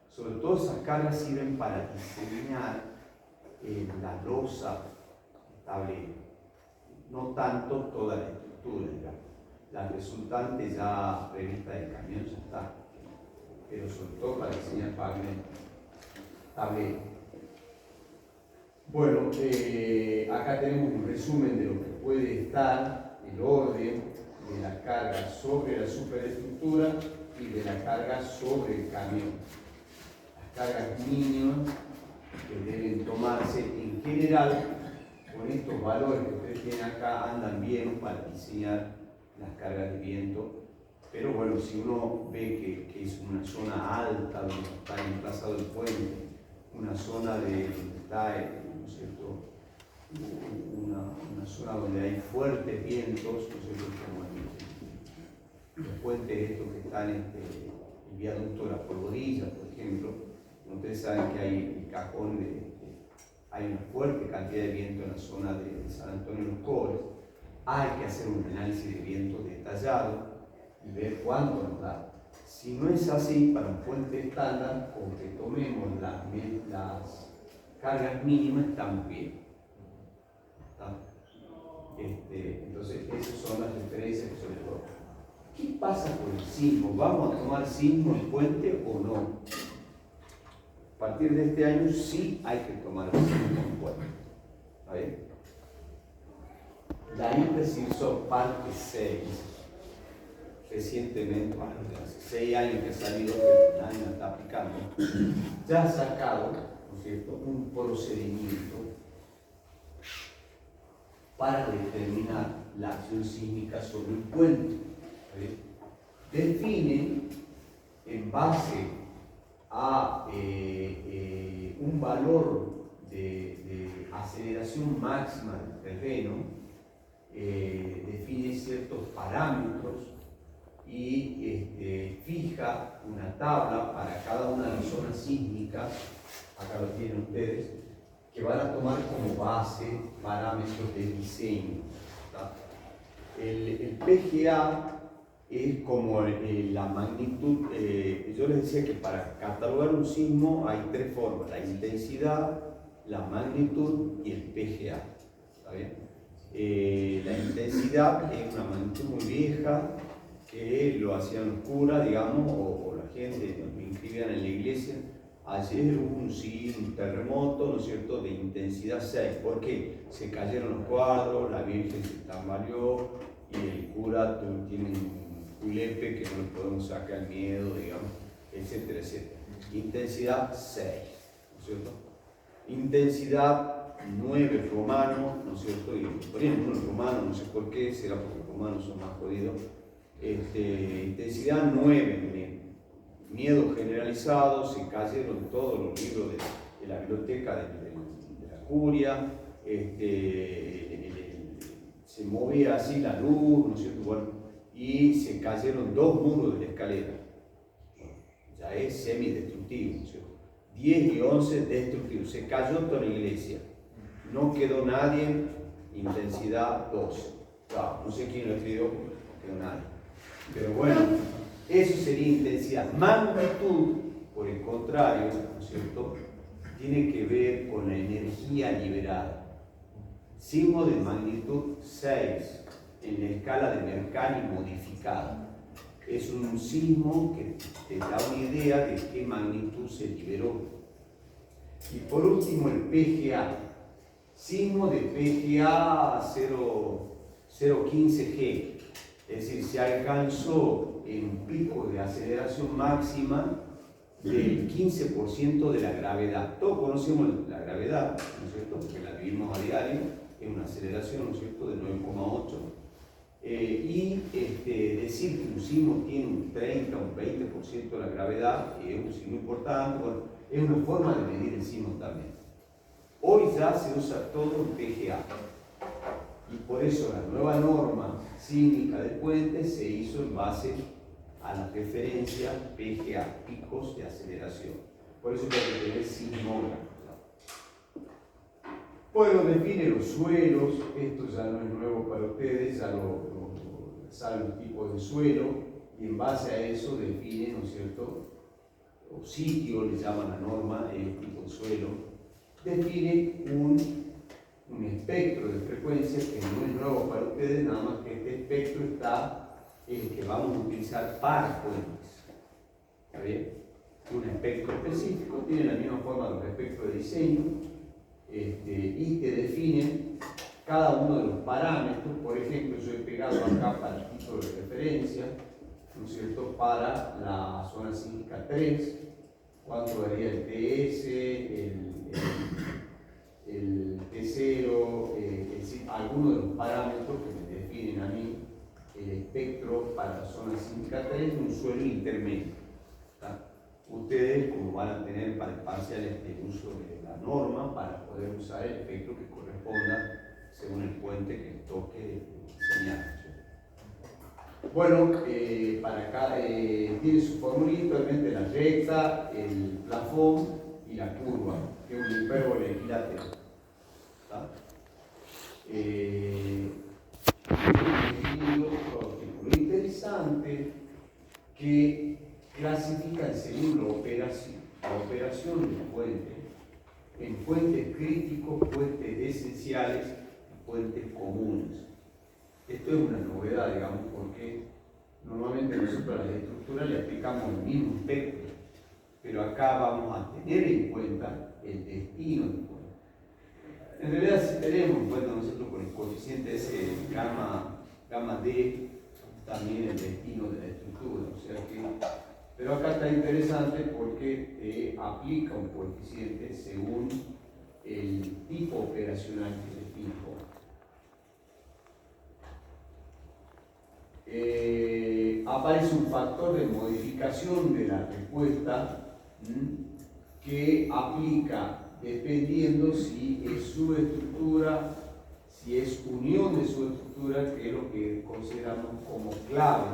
Sobre todo esas cargas sirven para diseñar la losa estable, no tanto toda la estructura, digamos. La resultante ya prevista del camión ya está, pero sobre todo para diseñar pavimento estable. Bueno, acá tenemos un resumen de lo que puede estar, el orden de la carga sobre la superestructura y de la carga sobre el camión. Las cargas mínimas que deben tomarse en general, con estos valores que ustedes tienen acá, andan bien para diseñar las cargas de viento. Pero bueno, si uno ve que es una zona alta donde está emplazado el puente, una zona donde está, ¿no es cierto?, una zona donde hay fuertes vientos, ¿no es cierto?, como los puentes estos que están en el viaducto de la Polvorilla, por ejemplo. Ustedes saben que hay el cajón hay una fuerte cantidad de viento en la zona de San Antonio de los Cobres. Hay que hacer un análisis de viento detallado y ver cuánto nos da. Si no es así, para un puente estándar, con que tomemos las cargas mínimas, estamos bien. Entonces, esas son las referencias que sobre todo. ¿Qué pasa con el sismo? ¿Vamos a tomar sismo en puente o no? A partir de este año sí hay que tomar el sismo en puente. ¿Está bien? La IPCIRSO parte 6, recientemente, bueno, hace 6 años que ha salido, que nadie la está aplicando, ya ha sacado, ¿no es cierto?, un procedimiento para determinar la acción sísmica sobre un puente. Define, en base a un valor de aceleración máxima del terreno, define ciertos parámetros y fija una tabla para cada una de las zonas sísmicas, acá lo tienen ustedes, que van a tomar como base parámetros de diseño. El PGA es como la magnitud. Yo les decía que para catalogar un sismo hay 3 formas: la intensidad, la magnitud y el PGA. ¿Está bien? La intensidad es una magnitud muy vieja que lo hacían los curas, digamos, o la gente, nos inscribían en la iglesia. Ayer hubo un terremoto, ¿no es cierto?, de intensidad 6. ¿Por qué? Se cayeron los cuadros, la Virgen se tambaleó y el cura tiene un culepe que no le podemos sacar el miedo, digamos, etcétera, etcétera. Intensidad 6, ¿no es cierto? Intensidad 9 romanos, ¿no es cierto? Y ponían unos romanos, no sé por qué, será porque los romanos son más jodidos. Intensidad 9, miedo generalizado, se cayeron todos los libros de la biblioteca de la curia, se movía así la luz, ¿no es cierto? Bueno, y se cayeron 2 muros de la escalera. Ya es semidestructivo, ¿no es cierto? 10 y 11 destructivos. Se cayó toda la iglesia. No quedó nadie, intensidad 12. Claro, no sé quién lo escribió, no quedó nadie. Pero bueno, eso sería intensidad. Magnitud, por el contrario, ¿no es cierto?, tiene que ver con la energía liberada. Sismo de magnitud 6 en la escala de Mercalli modificada. Es un sismo que te da una idea de qué magnitud se liberó. Y por último, el PGA. Sismo de PGA 0,15G. Es decir, se alcanzó en pico de aceleración máxima del 15% de la gravedad. Todos conocemos la gravedad, ¿no es cierto?, porque la vivimos a diario, es una aceleración, ¿no es cierto?, de 9,8. Decir que un sismo tiene un 30 o un 20% de la gravedad es un sismo importante. Bueno, es una forma de medir el sismo también. Hoy ya se usa todo en PGA. Y por eso la nueva norma sísmica del puente se hizo en base a la referencia PGA, picos de aceleración. Por eso hay que tener sismógrafo. Bueno, define los suelos, esto ya no es nuevo para ustedes, ya saben los tipos de suelo, y en base a eso define, ¿no es cierto?, o sitio, le llaman la norma, el tipo de suelo, define un espectro de frecuencias que no es nuevo para ustedes, nada más que este espectro está el que vamos a utilizar para puentes. ¿Está bien? Un espectro específico, tiene la misma forma de los espectros de diseño, y te definen cada uno de los parámetros. Por ejemplo, yo he pegado acá para el título de referencia, ¿no es cierto?, para la zona sísmica 3, cuánto daría el TS, el T0, algunos de los parámetros que me definen a mí el espectro para la zona sísmica 3, un suelo intermedio. ¿Está? Ustedes, como van a tener para el parcial este uso de la norma para poder usar el espectro que corresponda según el puente que toque diseñar. Bueno, para acá tiene su formulito, realmente la recta, el plafón y la curva, que es un hipérbole equilateral. Lo interesante que clasifican según la operación del puente en puentes críticos, puentes esenciales y puentes comunes. Esto es una novedad, digamos, porque normalmente nosotros a las estructuras le aplicamos el mismo espectro, pero acá vamos a tener en cuenta el destino del puente. En realidad, si tenemos en cuenta nosotros con el coeficiente ese gamma D, también el destino de la estructura, o sea que, pero acá está interesante porque aplica un coeficiente según el tipo operacional que define. Aparece un factor de modificación de la respuesta que aplica dependiendo si es subestructura, si es unión de subestructura, que es lo que consideramos como clave.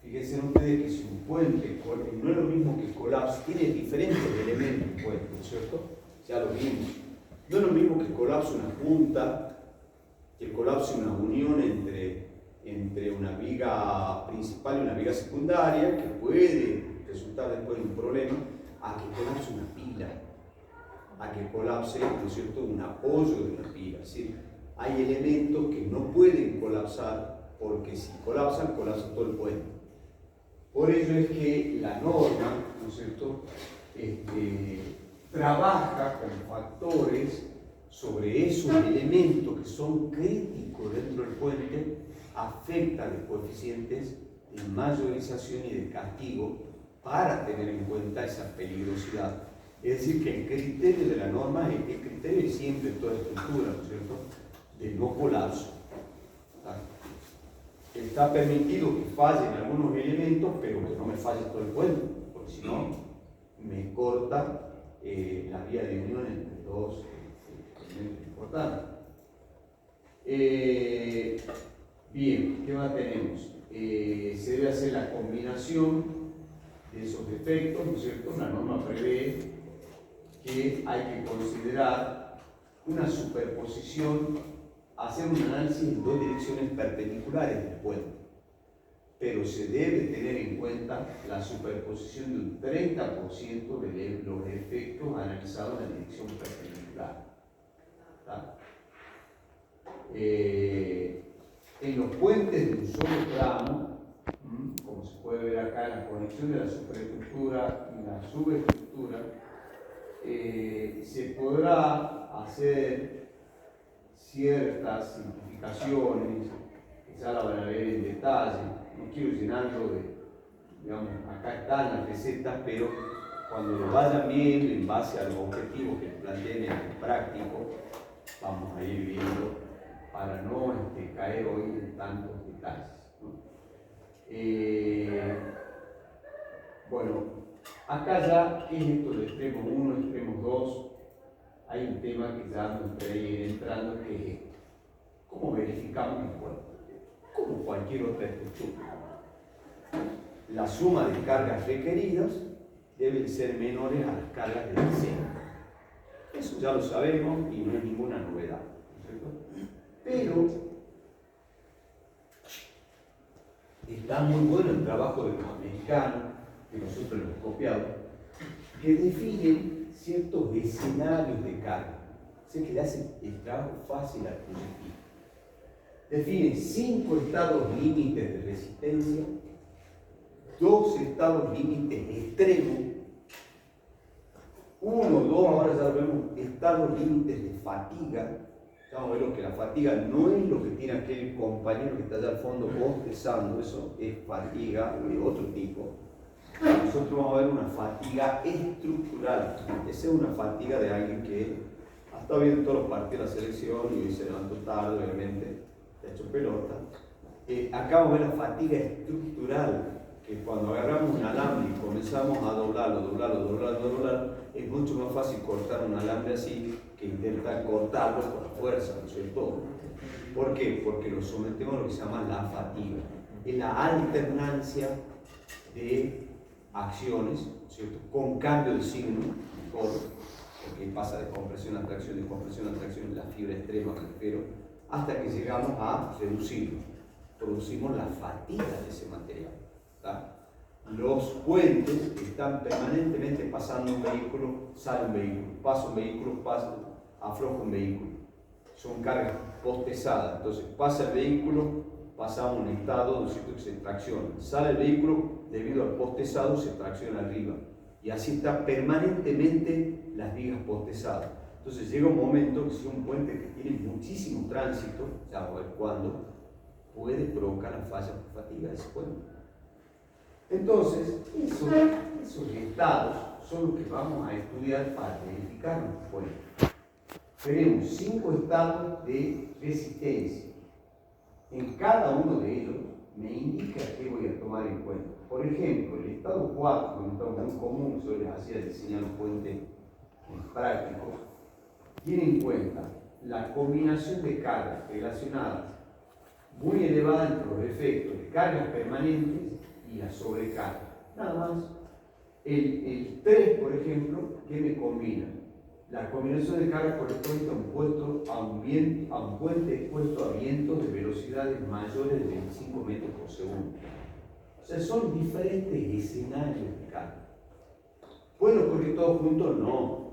Fíjense ustedes que si un puente no es lo mismo que colapso, tiene diferentes elementos el puente, ¿no es cierto? Ya lo vimos. No es lo mismo que colapso una punta, que colapso una unión entre una viga principal y una viga secundaria, que puede resultar después de un problema, a que colapse una pila, a que colapse, ¿no es cierto?, un apoyo de una pila. Es decir, hay elementos que no pueden colapsar, porque si colapsa todo el puente. Por ello es que la norma, ¿no es cierto?, trabaja con factores sobre esos elementos que son críticos dentro del puente, afecta los coeficientes de mayorización y de castigo para tener en cuenta esa peligrosidad. Es decir, que el criterio de la norma es el criterio de siempre en toda estructura, ¿no es cierto?, de no colapso. Está permitido que fallen algunos elementos, pero que no me falle todo el puente, porque si no, me corta la vía de unión entre dos elementos importantes. Bien, ¿qué más tenemos? Se debe hacer la combinación de esos efectos, ¿no es cierto? La norma prevé que hay que considerar una superposición, hacer un análisis en dos direcciones perpendiculares del puente, pero se debe tener en cuenta la superposición de un 30% de los efectos analizados en la dirección perpendicular. ¿Está? En los puentes de un solo tramo, como se puede ver acá, la conexión de la superestructura y la subestructura, se podrá hacer ciertas simplificaciones, que ya la van a ver en detalle. No quiero llenarlo de, digamos, acá están las recetas, pero cuando lo vayan viendo en base a los objetivos que planteen en el práctico, vamos a ir viendo para no caer hoy en tantos detalles, ¿no? Bueno, acá ya, ¿qué es esto de extremo 1, extremo 2? Hay un tema que ya nos puede ir entrando, que es ¿Cómo verificamos el cuerpo? Como cualquier otra estructura. La suma de cargas requeridas deben ser menores a las cargas de diseño. Eso ya lo sabemos y no es ninguna novedad, ¿no es cierto? Pero está muy bueno el trabajo de los americanos, que nosotros hemos copiado, que definen ciertos escenarios de carga. O sea, que le hacen el trabajo fácil al proyectil. Definen 5 estados límites de resistencia, 2 estados límites extremos, 1 o 2, ahora ya lo vemos, estados límites de fatiga. Vamos a ver que la fatiga no es lo que tiene aquel compañero que está allá al fondo bostezando, eso es fatiga de otro tipo. Nosotros vamos a ver una fatiga estructural. Esa es una fatiga de alguien que ha estado viendo todos los partidos de la selección y hoy se levantó tarde, obviamente, ha hecho pelota. Acá vamos a ver la fatiga estructural, que cuando agarramos un alambre y comenzamos a doblarlo, es mucho más fácil cortar un alambre así que intentar cortarlo con la fuerza, ¿no es cierto? ¿Por qué? Porque lo sometemos a lo que se llama la fatiga. Es la alternancia de acciones, ¿no es cierto? Con cambio de signo, porque pasa de compresión a tracción, en la fibra extrema me refiero, hasta que llegamos a reducirlo. Producimos la fatiga de ese material. ¿Tá? Los puentes están permanentemente pasando un vehículo, sale un vehículo, pasa un vehículo, afloja un vehículo. Son cargas postesadas. Entonces pasa el vehículo, pasa a un estado que se tracciona. Sale el vehículo, debido al postesado se tracciona arriba. Y así está permanentemente las vigas postesadas. Entonces llega un momento que si un puente que tiene muchísimo tránsito, ya vamos a ver cuándo, puede provocar la falla por fatiga de ese puente. Entonces, esos estados son los que vamos a estudiar para verificar los puentes. Tenemos 5 estados de resistencia. En cada uno de ellos me indica qué voy a tomar en cuenta. Por ejemplo, el estado 4, que es un estado muy común, que les hacía diseñar un puente práctico, tiene en cuenta la combinación de cargas relacionadas muy elevada entre los efectos de cargas permanentes y la sobrecarga. Nada más. El 3, por ejemplo, ¿qué me combina? La combinación de cargas corresponde a un puente expuesto a vientos de velocidades mayores de 25 metros por segundo. O sea, son diferentes escenarios de carga. ¿Pueden ocurrir todos juntos? No.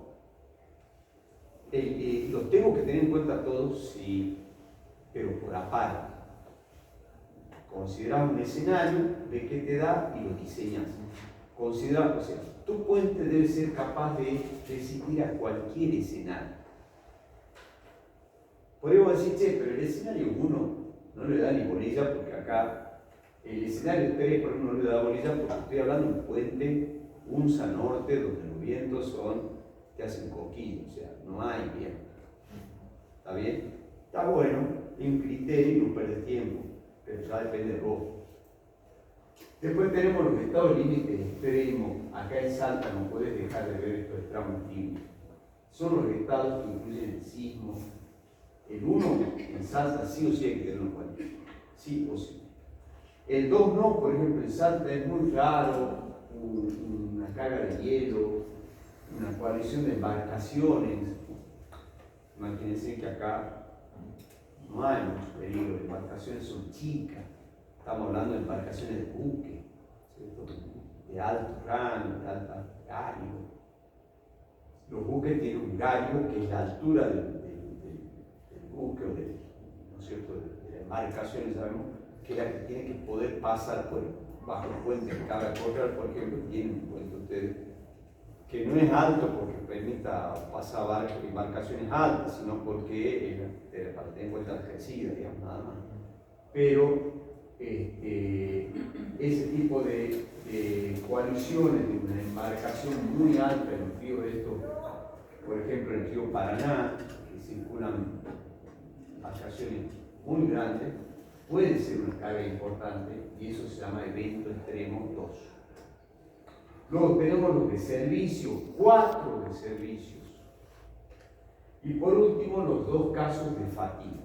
Los tengo que tener en cuenta todos, sí, pero por aparte. Considerar un escenario, de qué te da y lo diseñas. Considerar, o sea, tu puente debe ser capaz de resistir a cualquier escenario. Podríamos decir, che, pero el escenario 1 no le da ni bolilla, porque acá el escenario 3 por ejemplo no le da bolilla, porque estoy hablando de un puente Unsa Norte, donde los vientos que hacen coquillo, o sea, no hay viento. ¿Está bien? Está bueno, tiene un criterio y no pierde tiempo, pero ya depende de vos. Después tenemos los estados límites extremos. Acá en Salta no puedes dejar de ver estos tramos límites. Son los estados que incluyen el sismo. El 1 en Salta sí o sí hay que tenerlo en cuenta. Sí o sí. El 2 no, por ejemplo, en Salta es muy raro una carga de hielo, una coalición de embarcaciones. Imagínense que acá no hay mucho peligro, las embarcaciones son chicas. Estamos hablando de embarcaciones de buque, ¿cierto? De alto rango, de alta gallo. Los buques tienen un gallo que es la altura del buque o ¿no es cierto? de la embarcación, sabemos que es la que tiene que poder pasar bajo el puente de Cabra Corral, por ejemplo, tienen un puente ustedes que no es alto porque permita pasar barcos y embarcaciones altas, sino porque para tener en cuenta la crecida, digamos, nada más. Pero ese tipo de coaliciones de una embarcación muy alta en los ríos estos, por ejemplo en el río Paraná, que circulan embarcaciones muy grandes, puede ser una carga importante y eso se llama evento extremo 2. Luego tenemos los de servicio, 4 de servicios. Y por último, los 2 casos de fatiga.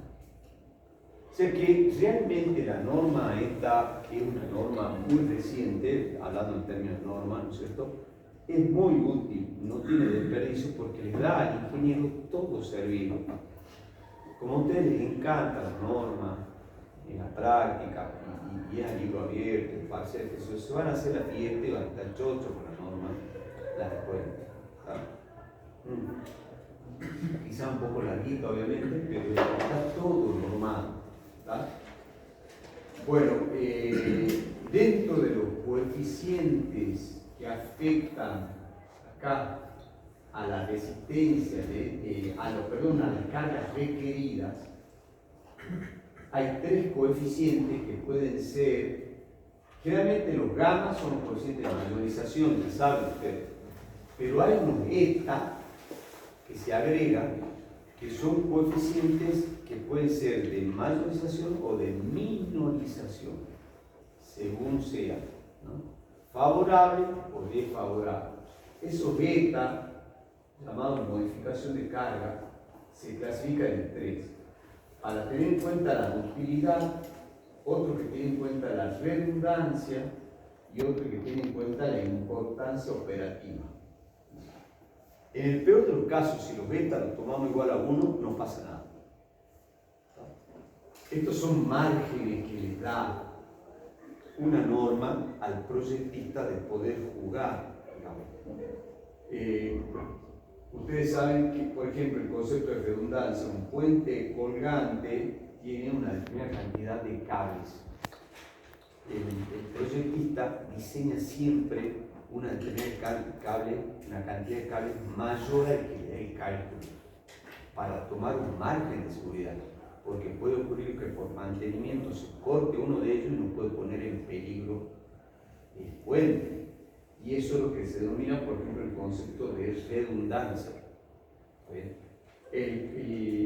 O sea que realmente la norma esta, que es una norma muy reciente, hablando en términos de norma, ¿no es cierto?, es muy útil, no tiene desperdicio porque les da al ingeniero todo servido. Como a ustedes les encantan las normas, en la práctica, y es a libro abierto, en parcial, que se van a hacer la fiesta y van a estar chochos con la norma, las cuentas. Quizá un poco larguito, obviamente, pero está todo normado. ¿Tá? Bueno, dentro de los coeficientes que afectan acá a la resistencia, a las cargas requeridas, hay tres coeficientes que pueden ser, generalmente los gamas son los coeficientes de mayorización, ya saben ustedes, pero hay unos eta que se agregan, que son coeficientes que pueden ser de mayorización o de minorización, según sea, ¿no?, favorable o desfavorable. Esos beta, llamados modificación de carga, se clasifican en tres. Para tener en cuenta la ductilidad, otro que tiene en cuenta la redundancia y otro que tiene en cuenta la importancia operativa. En el peor de los casos, si los beta los tomamos igual a 1, no pasa nada. Estos son márgenes que les da una norma al proyectista de poder jugar. Ustedes saben que, por ejemplo, el concepto de redundancia, un puente colgante tiene una determinada cantidad de cables. El proyectista diseña siempre una determinada una cantidad de cables mayor al que le da el cálculo, para tomar un margen de seguridad, porque puede ocurrir que por mantenimiento se corte uno de ellos y nos puede poner en peligro el puente. Y eso es lo que se denomina, por ejemplo, el concepto de redundancia.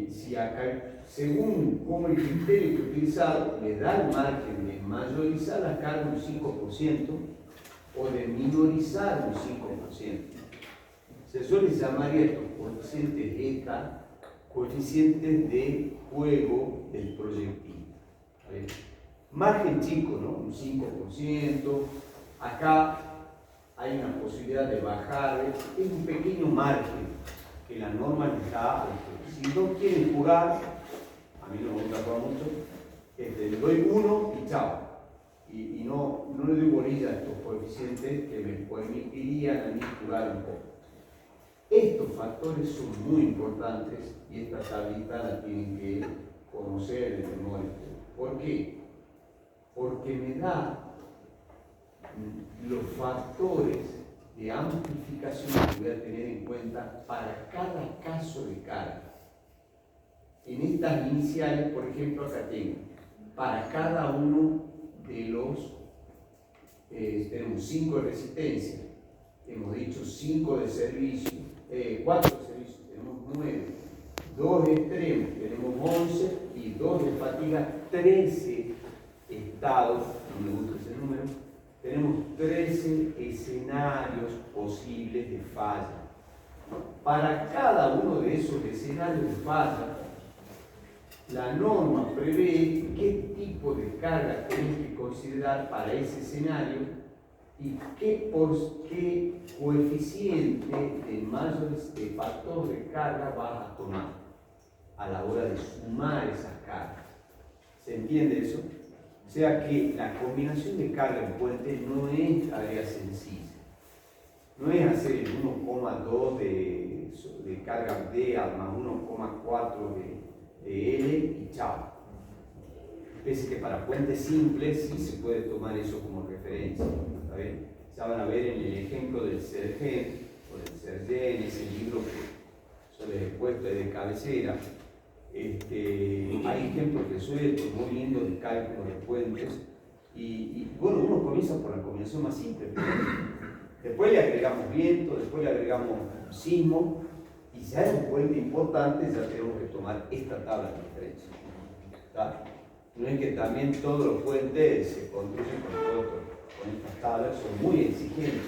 Si acá, según como el criterio que utilizado le da el margen de mayorizar la carga un 5% o de minorizar un 5%. Se suele llamar estos coeficientes eta, coeficientes de juego del proyectil. Margen chico, ¿no? Un 5%. Acá hay una posibilidad de bajar, es un pequeño margen que la norma les da a los que, si no quieren jugar, a mí no me gusta jugar mucho, le doy 1 y chao. Y no le doy bolilla a estos coeficientes que me permitirían a mí jugar un poco. Estos factores son muy importantes y esta tablita la tienen que conocer de memoria. ¿Por qué? Porque me da los factores de amplificación que voy a tener en cuenta para cada caso de carga. En estas iniciales, por ejemplo, acá tengo, para cada uno de los, tenemos 5 de resistencia, hemos dicho 5 de servicio, 4 de servicio, tenemos 9, 2 extremos, tenemos 11 y 2 de fatiga, 13 estados, no me gusta ese número. Tenemos 13 escenarios posibles de falla. Para cada uno de esos escenarios de falla, la norma prevé qué tipo de carga tenemos que considerar para ese escenario y qué coeficiente de factor de carga vas a tomar a la hora de sumar esas cargas. ¿Se entiende eso? O sea que la combinación de carga en puente no es tarea sencilla. No es hacer el 1,2 de carga D más 1,4 de L y chao. Pese que para puentes simples sí se puede tomar eso como referencia. ¿Está bien? Ya van a ver en el ejemplo del Sergen o del Sergen, ese libro que yo les he puesto de cabecera. Hay ejemplos resueltos, muy lindos de cálculo de puentes. Y bueno, uno comienza por la combinación más simple. Después le agregamos viento, después le agregamos sismo. Y si hay un puente importante, ya tenemos que tomar esta tabla de referencia. ¿Está? No es que también todos los puentes se construyen con estas tablas, son muy exigentes.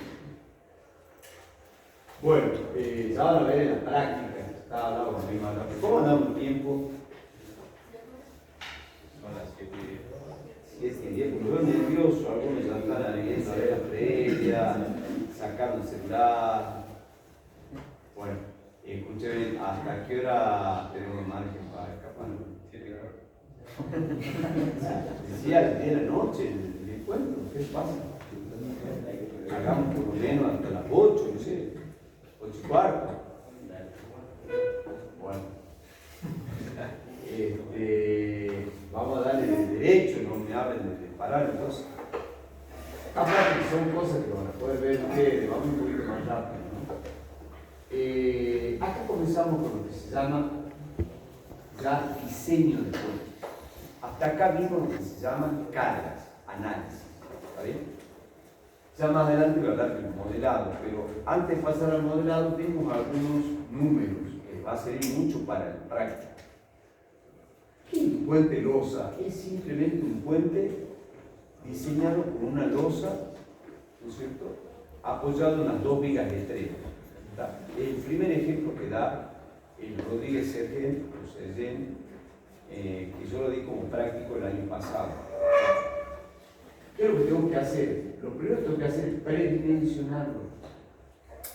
Bueno, ya van a ver en la práctica esta tabla, ¿cómo andamos el tiempo? viejos, lo veo nervioso, algunos ya están ahí, a ver la previa, sacando el celular. Bueno, escúcheme, ¿hasta qué hora tenemos margen para escapar? 7 horas. Decía a las 10 de la noche el encuentro, ¿qué pasa? Hagamos por lo menos hasta las 8, no sé, 8:15. Bueno, vamos a darle el derecho, no me hablen de parar entonces. Aparte son cosas que van a poder ver ustedes, vamos un poquito más rápido, ¿no? Acá comenzamos con lo que se llama ya diseño de puentes. Hasta acá vimos lo que se llaman cargas, análisis, ¿está bien? Ya más adelante voy a hablar del modelado, pero antes de pasar al modelado vimos algunos números que va a servir mucho para el práctico. ¿Qué es un puente losa? Es simplemente un puente diseñado con una losa, ¿no es cierto?, apoyado en las dos vigas extremas. El primer ejemplo que da el Rodríguez Sergen, que yo lo di como práctico el año pasado. ¿Qué es lo que tengo que hacer? Lo primero que tengo que hacer es predimensionarlo.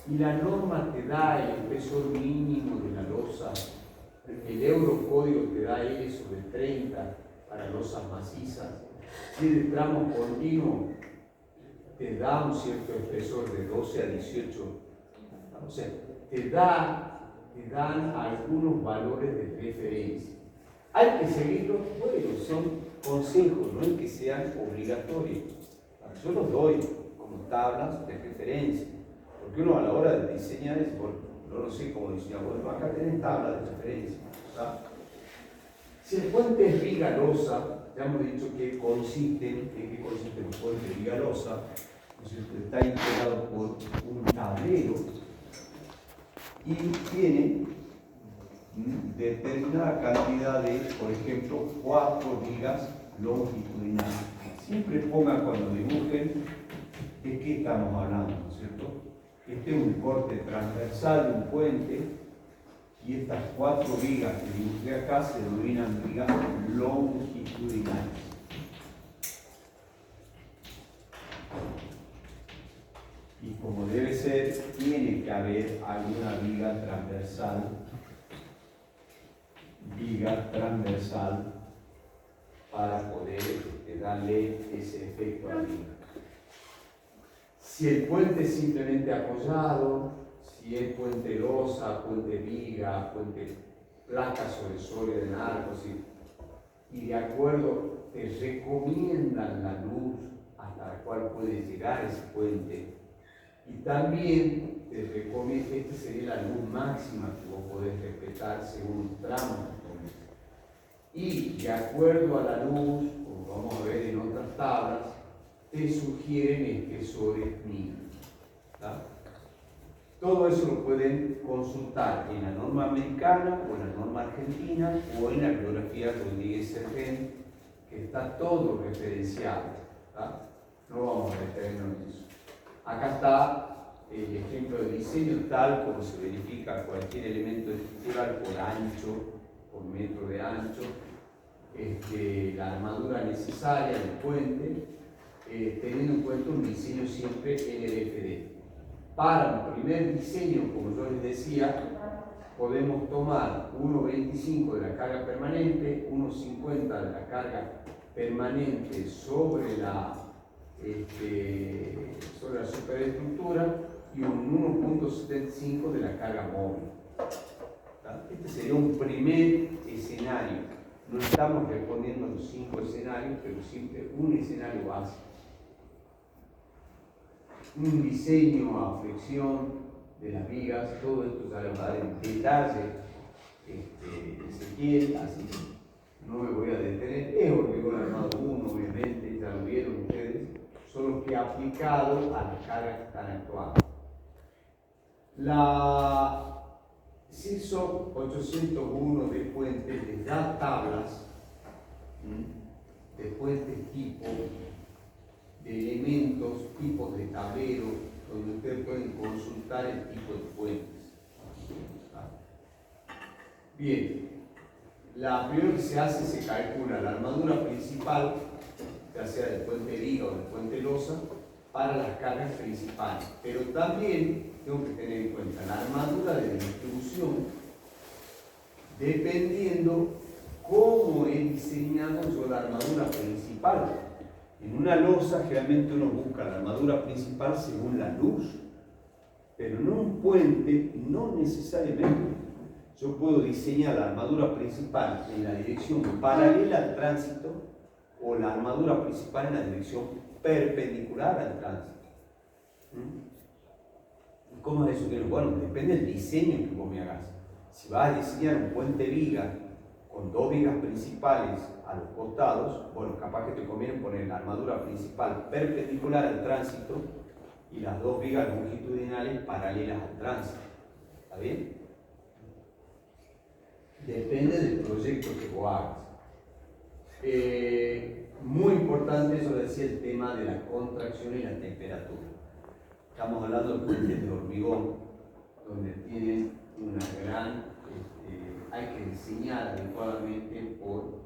Y la norma te da el espesor mínimo de la losa. El Eurocódigo te da eso de 30 para losas macizas. Si el tramo continuo te da un cierto espesor de 12 a 18. O sea, te dan algunos valores de referencia. Hay que seguirlos, bueno, son consejos, no es que sean obligatorios. Yo los doy como tablas de referencia, porque uno a la hora de diseñar es, bueno, no sé cómo diseñar, bueno, acá tenés tablas de referencia, ¿verdad? Si el puente es viga losa, ya hemos dicho que consiste, ¿en qué consiste el puente viga losa? Está integrado por un tablero y tiene determinada cantidad de, por ejemplo, 4 vigas longitudinales. Siempre pongan cuando dibujen de qué estamos hablando, ¿no es cierto? Este es un corte transversal de un puente y estas 4 vigas que dibujé acá se denominan vigas longitudinales. Y como debe ser, tiene que haber alguna viga transversal para poder darle ese efecto a la viga. Si el puente es simplemente apoyado, si es puente losa, puente viga, puente placa sobre sólida en arcos, y de acuerdo te recomiendan la luz hasta la cual puede llegar ese puente, y también te recomiendan, esta sería la luz máxima que vos podés respetar según un tramo. Y de acuerdo a la luz, como vamos a ver en otras tablas, te sugieren espesores mínimos. Todo eso lo pueden consultar en la norma americana o en la norma argentina o en la bibliografía Rodríguez Sergen, que está todo referenciado. No vamos a detenernos en eso. Acá está el ejemplo de diseño tal como se verifica cualquier elemento estructural por ancho, por metro de ancho, la armadura necesaria del puente, teniendo en cuenta un diseño siempre LFD. Para un primer diseño, como yo les decía, podemos tomar 1,25 de la carga permanente, 1,50 de la carga permanente sobre la superestructura y un 1,75 de la carga móvil. Este sería un primer escenario. No estamos respondiendo a los 5 escenarios, pero siempre un escenario básico. Un diseño a flexión de las vigas, todo esto ya lo va a dar en detalle Ezequiel, así que no me voy a detener. Es hormigón armado 1, obviamente, ya lo vieron ustedes, solo que aplicado a las cargas que están actuando. La CISO 801 de puentes les da tablas de puentes tipo, de elementos, tipos de tablero, donde ustedes pueden consultar el tipo de puentes. Bien, la primero que se hace, se calcula la armadura principal, ya sea del puente viga o del puente losa, para las cargas principales. Pero también tengo que tener en cuenta la armadura de distribución, dependiendo cómo he diseñado yo la armadura principal. En una losa generalmente uno busca la armadura principal según la luz, pero en un puente no necesariamente. Yo puedo diseñar la armadura principal en la dirección paralela al tránsito o la armadura principal en la dirección perpendicular al tránsito. ¿Cómo es eso? Bueno, depende del diseño que vos me hagas. Si vas a diseñar un puente viga con dos vigas principales a los costados, bueno, capaz que te conviene poner la armadura principal perpendicular al tránsito y las dos vigas longitudinales paralelas al tránsito. ¿Está bien? Depende del proyecto que vos hagas. Muy importante, eso decía, el tema de la contracción y la temperatura. Estamos hablando de puentes de hormigón, donde tienen una gran, hay que diseñar adecuadamente por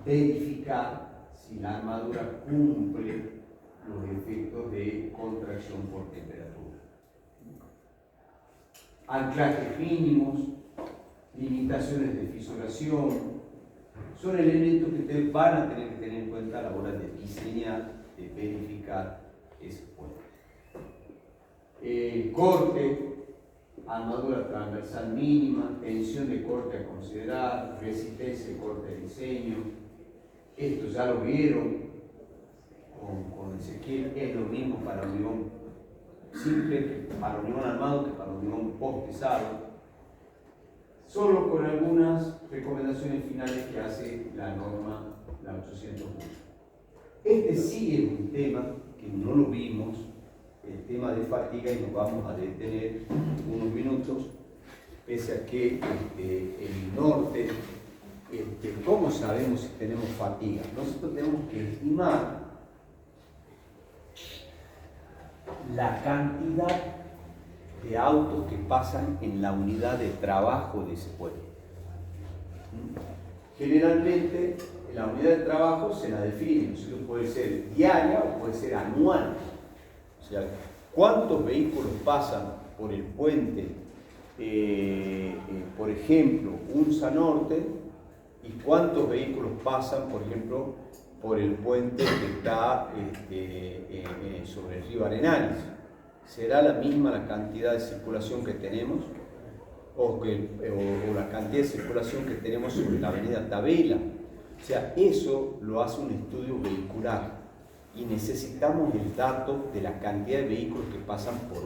verificar si la armadura cumple los efectos de contracción por temperatura. Anclajes mínimos, limitaciones de fisuración, son elementos que ustedes van a tener que tener en cuenta a la hora de diseñar, de verificar ese puente. Corte, armadura transversal mínima, tensión de corte a considerar, resistencia de corte de diseño. Esto ya lo vieron con Ezequiel, es lo mismo para hormigón simple que para hormigón armado que para hormigón post-pesado, solo con algunas recomendaciones finales que hace la norma, la 801. Este sí es un tema que no lo vimos, el tema de fatiga, y nos vamos a detener unos minutos, pese a que el norte, ¿cómo sabemos si tenemos fatiga? Nosotros tenemos que estimar la cantidad de autos que pasan en la unidad de trabajo de ese puente. Generalmente, la unidad de trabajo se la define, ¿no? Puede ser diaria o puede ser anual. O sea, ¿cuántos vehículos pasan por el puente, por ejemplo, Unza Norte, y cuántos vehículos pasan, por ejemplo, por el puente que está sobre el río Arenales? ¿Será la misma la cantidad de circulación que tenemos o la cantidad de circulación que tenemos sobre la avenida Tabela? O sea, eso lo hace un estudio vehicular y necesitamos el dato de la cantidad de vehículos que pasan por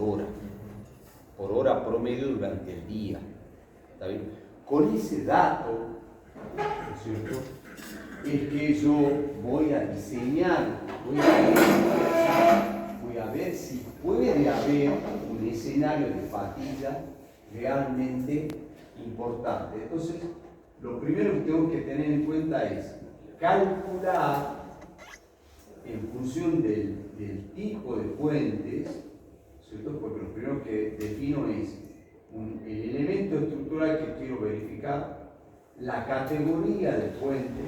hora promedio durante el día. ¿Está bien? Con ese dato, ¿no es cierto?, es que yo voy a diseñar, voy a ver si puede haber un escenario de fatiga realmente importante. Entonces, lo primero que tengo que tener en cuenta es calcular en función del tipo de puentes, ¿cierto? Porque lo primero que defino es el elemento estructural que quiero verificar, la categoría del puente,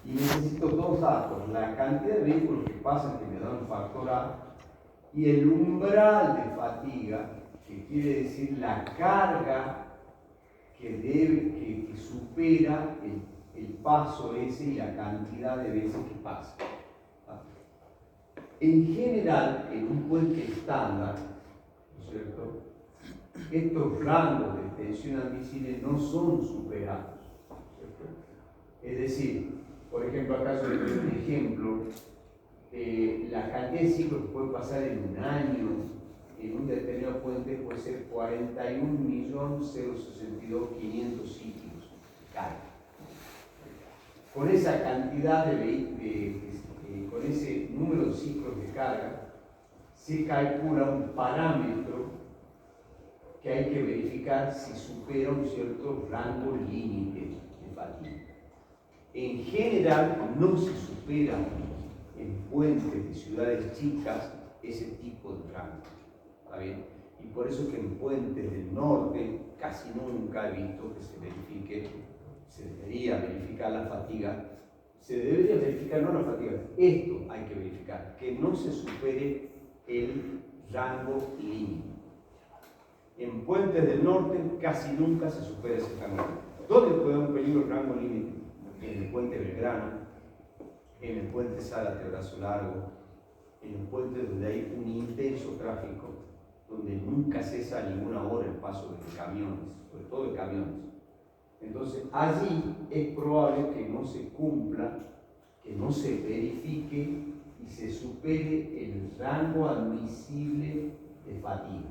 y necesito dos datos: la cantidad de vehículos que pasan, que me dan un factor A, y el umbral de fatiga, que quiere decir la carga que supera el paso ese y la cantidad de veces que pasa. En general, en un puente estándar, ¿no es cierto?, estos rangos de tensión admisible no son superados, ¿cierto? Es decir, por ejemplo, acá yo le doy un ejemplo, la cantidad de ciclos que puede pasar en un año en un determinado puente puede ser 41.062.500 ciclos de carga. Con esa cantidad con ese número de ciclos de carga, se calcula un parámetro que hay que verificar si supera un cierto rango límite de fatiga. En general, no se supera en puentes de ciudades chicas ese tipo de rango. ¿Está bien? Y por eso que en puentes del norte casi nunca he visto que se debería verificar la fatiga se debería verificar no la fatiga. Esto hay que verificar, que no se supere el rango límite. En puentes del norte casi nunca se supera ese rango límite. ¿Dónde puede haber un peligro el rango límite? En el puente Belgrano, en el puente Zárate Brazo Largo, en el puente donde hay un intenso tráfico, donde nunca cesa ninguna hora el paso de camiones, sobre todo de camiones. Entonces, allí es probable que no se cumpla, que no se verifique y se supere el rango admisible de fatiga.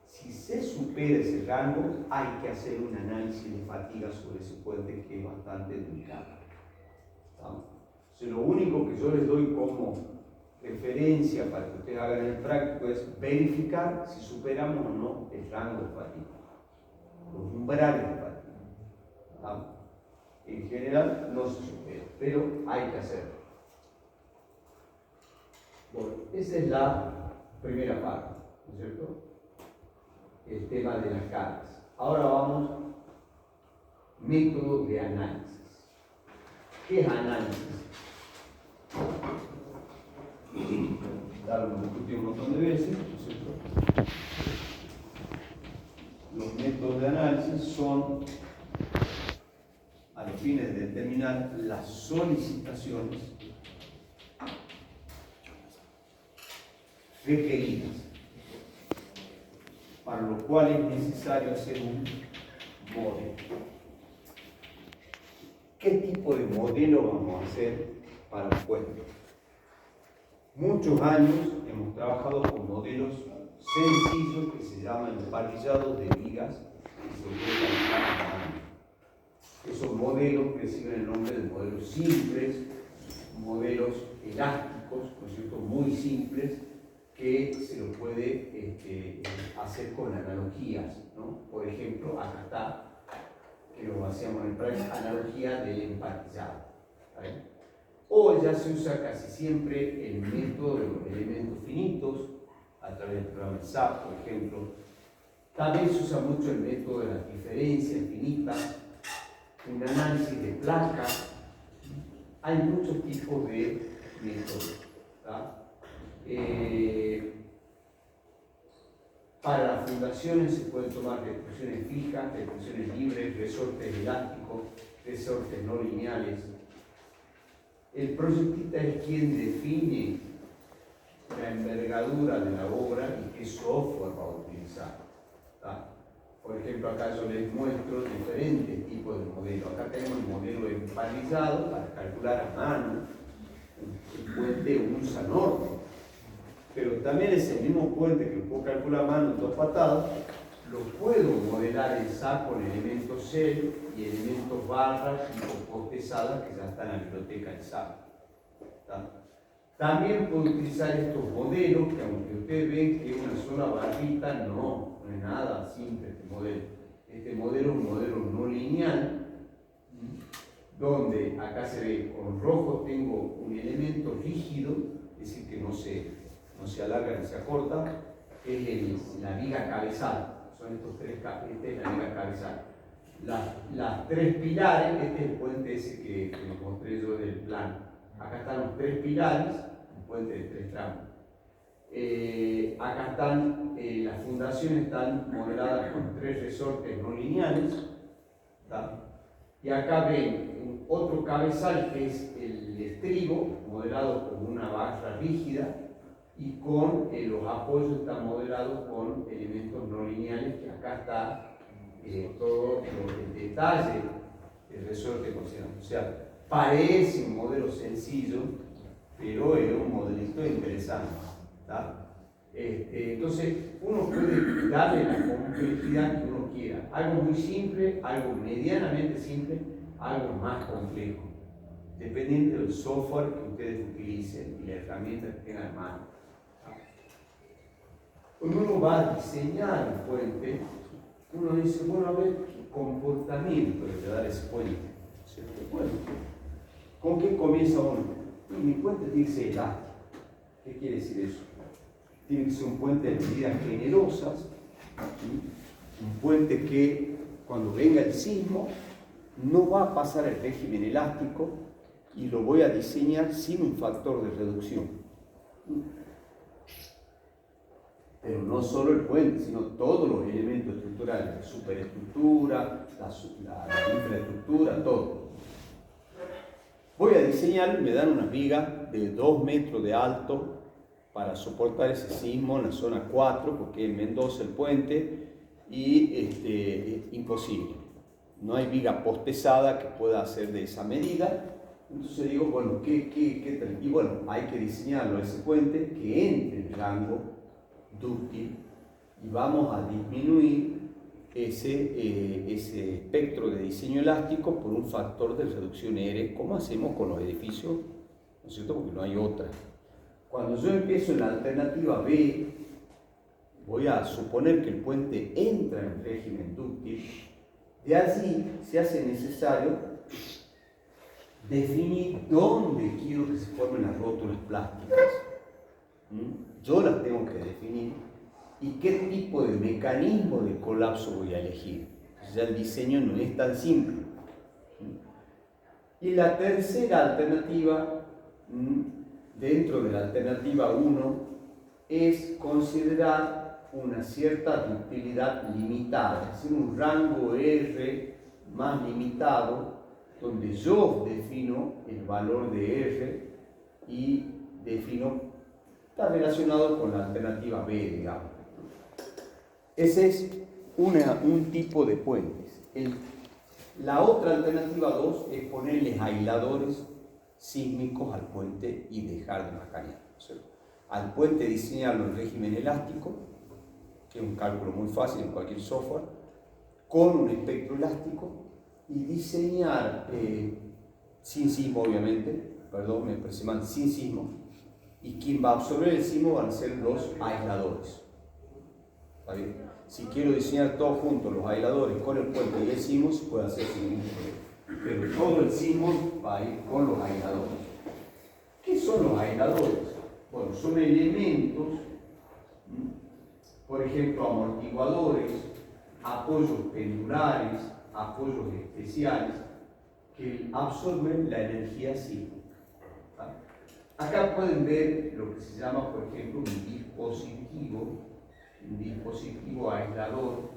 Si se supera ese rango, hay que hacer un análisis de fatiga sobre ese puente que es bastante delicado. Entonces, lo único que yo les doy como referencia para que ustedes hagan el práctico es verificar si superamos o no el rango de fatiga, los umbrales de fatiga. En general no se supera, pero hay que hacerlo. Bueno, esa es la primera parte, ¿no es cierto? El tema de las cargas. Ahora vamos, método de análisis. ¿Qué es análisis? Ya lo discutí un montón de veces, ¿no es cierto? Los métodos de análisis son a los fines de determinar las solicitaciones requeridas, para lo cual es necesario hacer un modelo. ¿Qué tipo de modelo vamos a hacer para un puente? Muchos años hemos trabajado con modelos sencillos que se llaman emparrillados de vigas y se utilizan a mano. Esos modelos reciben el nombre de modelos simples, modelos elásticos, ¿no es cierto?, muy simples, que se lo puede hacer con analogías, ¿no? Por ejemplo, acá está, que lo hacíamos en el práctico, analogía del emparrillado, ¿vale? O ya se usa casi siempre el método de los elementos finitos, a través del programa SAP, por ejemplo. También se usa mucho el método de las diferencias finitas, un análisis de placas. Hay muchos tipos de métodos, ¿verdad? Para las fundaciones se pueden tomar restricciones fijas, restricciones libres, resortes elásticos, resortes no lineales. El proyectista es quien define la envergadura de la obra y qué software va a utilizar, ¿tá? Por ejemplo, acá yo les muestro diferentes tipos de modelos. Acá tenemos el modelo emparrillado para calcular a mano el puente UNSA norte. Pero también ese mismo puente que lo puedo calcular a mano en dos patadas, lo puedo modelar en SAP con elementos cel y elementos barras y con pesadas que ya están en la biblioteca de SAP. ¿Tá? También puedo utilizar estos modelos que, aunque ustedes ven que es una sola barrita, no es nada simple este modelo. Este modelo es un modelo no lineal, donde acá se ve con rojo tengo un elemento rígido, es decir, que no se alarga ni se acorta, es la viga cabezal. Son estos tres, esta es la viga cabezal. Las tres pilares, este es el puente ese que nos mostré yo del plano. Acá están los tres pilares, un puente de tres tramos. Acá están, las fundaciones están modeladas con tres resortes no lineales, ¿tá? Y acá ven otro cabezal que es el estribo, modelado con una barra rígida, y con los apoyos están modelados con elementos no lineales, que acá está todo el detalle del resorte considerado. O sea, parece un modelo sencillo, pero es un modelito interesante, ¿tá? Entonces, uno puede darle la complejidad que uno quiera. Algo muy simple, algo medianamente simple, algo más complejo, dependiendo del software que ustedes utilicen y la herramienta que tengan a mano. Cuando uno va a diseñar un puente, uno dice, bueno, a ver qué comportamiento le da ese puente. ¿Cierto? Bueno, ¿con qué comienza uno? Mi puente tiene que ser elástico. ¿Qué quiere decir eso? Tiene que ser un puente de medidas generosas, ¿sí? Un puente que cuando venga el sismo no va a pasar el régimen elástico, y lo voy a diseñar sin un factor de reducción. Pero no solo el puente, sino todos los elementos estructurales, la superestructura, la infraestructura, todo. Voy a diseñar, me dan una viga de 2 metros de alto para soportar ese sismo en la zona 4, porque en Mendoza el puente, y imposible. No hay viga postesada que pueda hacer de esa medida. Entonces digo, bueno, y bueno, hay que diseñarlo ese puente que entre en el rango dúctil y vamos a disminuir ese espectro de diseño elástico por un factor de reducción R, como hacemos con los edificios, ¿no es cierto? Porque no hay otra. Cuando yo empiezo en la alternativa B, voy a suponer que el puente entra en régimen dúctil. De allí se hace necesario definir dónde quiero que se formen las rótulas plásticas. Yo las tengo que definir y qué tipo de mecanismo de colapso voy a elegir. Ya el diseño no es tan simple. Y la tercera alternativa, dentro de la alternativa 1, es considerar una cierta ductilidad limitada, es decir, un rango R más limitado, donde yo defino el valor de R y defino. Está relacionado con la alternativa B, digamos. Ese es un tipo de puentes. La otra alternativa 2 es ponerles aisladores sísmicos al puente y dejar de macanear. O sea, al puente diseñarlo en régimen elástico, que es un cálculo muy fácil en cualquier software, con un espectro elástico y diseñar sin sismo, obviamente, perdón, me parece mal, sin sismo. Y quien va a absorber el sismo van a ser los aisladores. ¿Está bien? Si quiero diseñar todos juntos, los aisladores con el puente y el sismo, se puede hacer sin ningún problema. Pero todo el sismo va a ir con los aisladores. ¿Qué son los aisladores? Bueno, son elementos, por ejemplo, amortiguadores, apoyos pendulares, apoyos especiales, que absorben la energía sísmica. Acá pueden ver lo que se llama, por ejemplo, un dispositivo aislador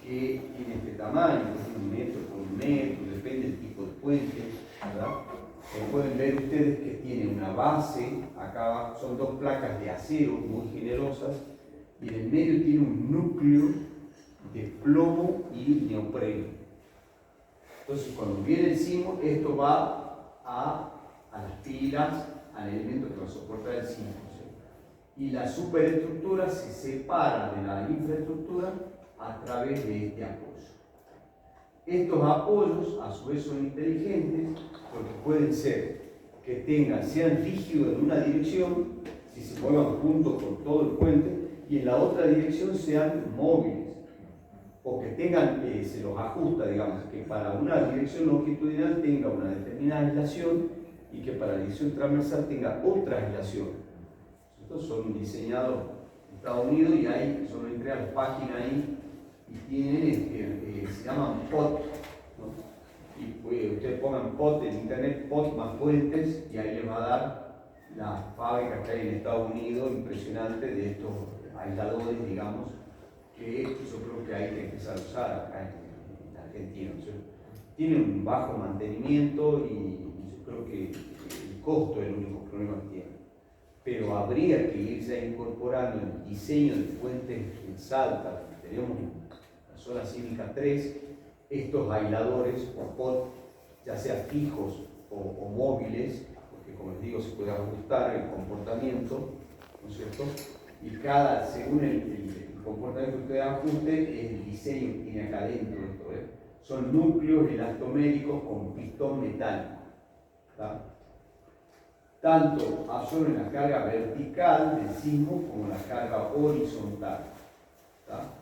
que tiene este tamaño, un metro por un metro, depende del tipo de puente, ¿verdad? Pueden ver ustedes que tiene una base, acá son 2 placas de acero muy generosas, y en el medio tiene un núcleo de plomo y neopreno. Entonces, cuando viene el sismo, esto va a las pilas, al elemento que va a soportar el sismo. Y la superestructura se separa de la infraestructura a través de este apoyo. Estos apoyos, a su vez, son inteligentes porque pueden ser que sean rígidos en una dirección, si se muevan juntos por todo el puente, y en la otra dirección sean móviles, o que se los ajusta, digamos, que para una dirección longitudinal tenga una determinada aislación y que para la dirección transversal tenga otra aislación. Estos son diseñados en Estados Unidos y ahí, yo lo entré a la página ahí y tienen, se llaman POT, ¿no? Y ustedes pongan POT en internet, POT más puentes, y ahí les va a dar la fábrica que hay en Estados Unidos, impresionante, de estos aisladores, digamos, que yo creo que hay que empezar a usar acá en Argentina. O sea, tiene un bajo mantenimiento y yo creo que el costo es el único problema que tiene. Pero habría que irse incorporando en el diseño de puentes en Salta, tenemos en la zona cívica 3, estos aisladores o POT, ya sea fijos o móviles, porque como les digo, se puede ajustar el comportamiento, ¿no es cierto? Y según el comportamiento que usted ajuste, es el diseño que tiene acá dentro de esto. Son núcleos elastoméricos con pistón metálico. ¿Tá? Tanto absorben la carga vertical del sismo como la carga horizontal. ¿Tá?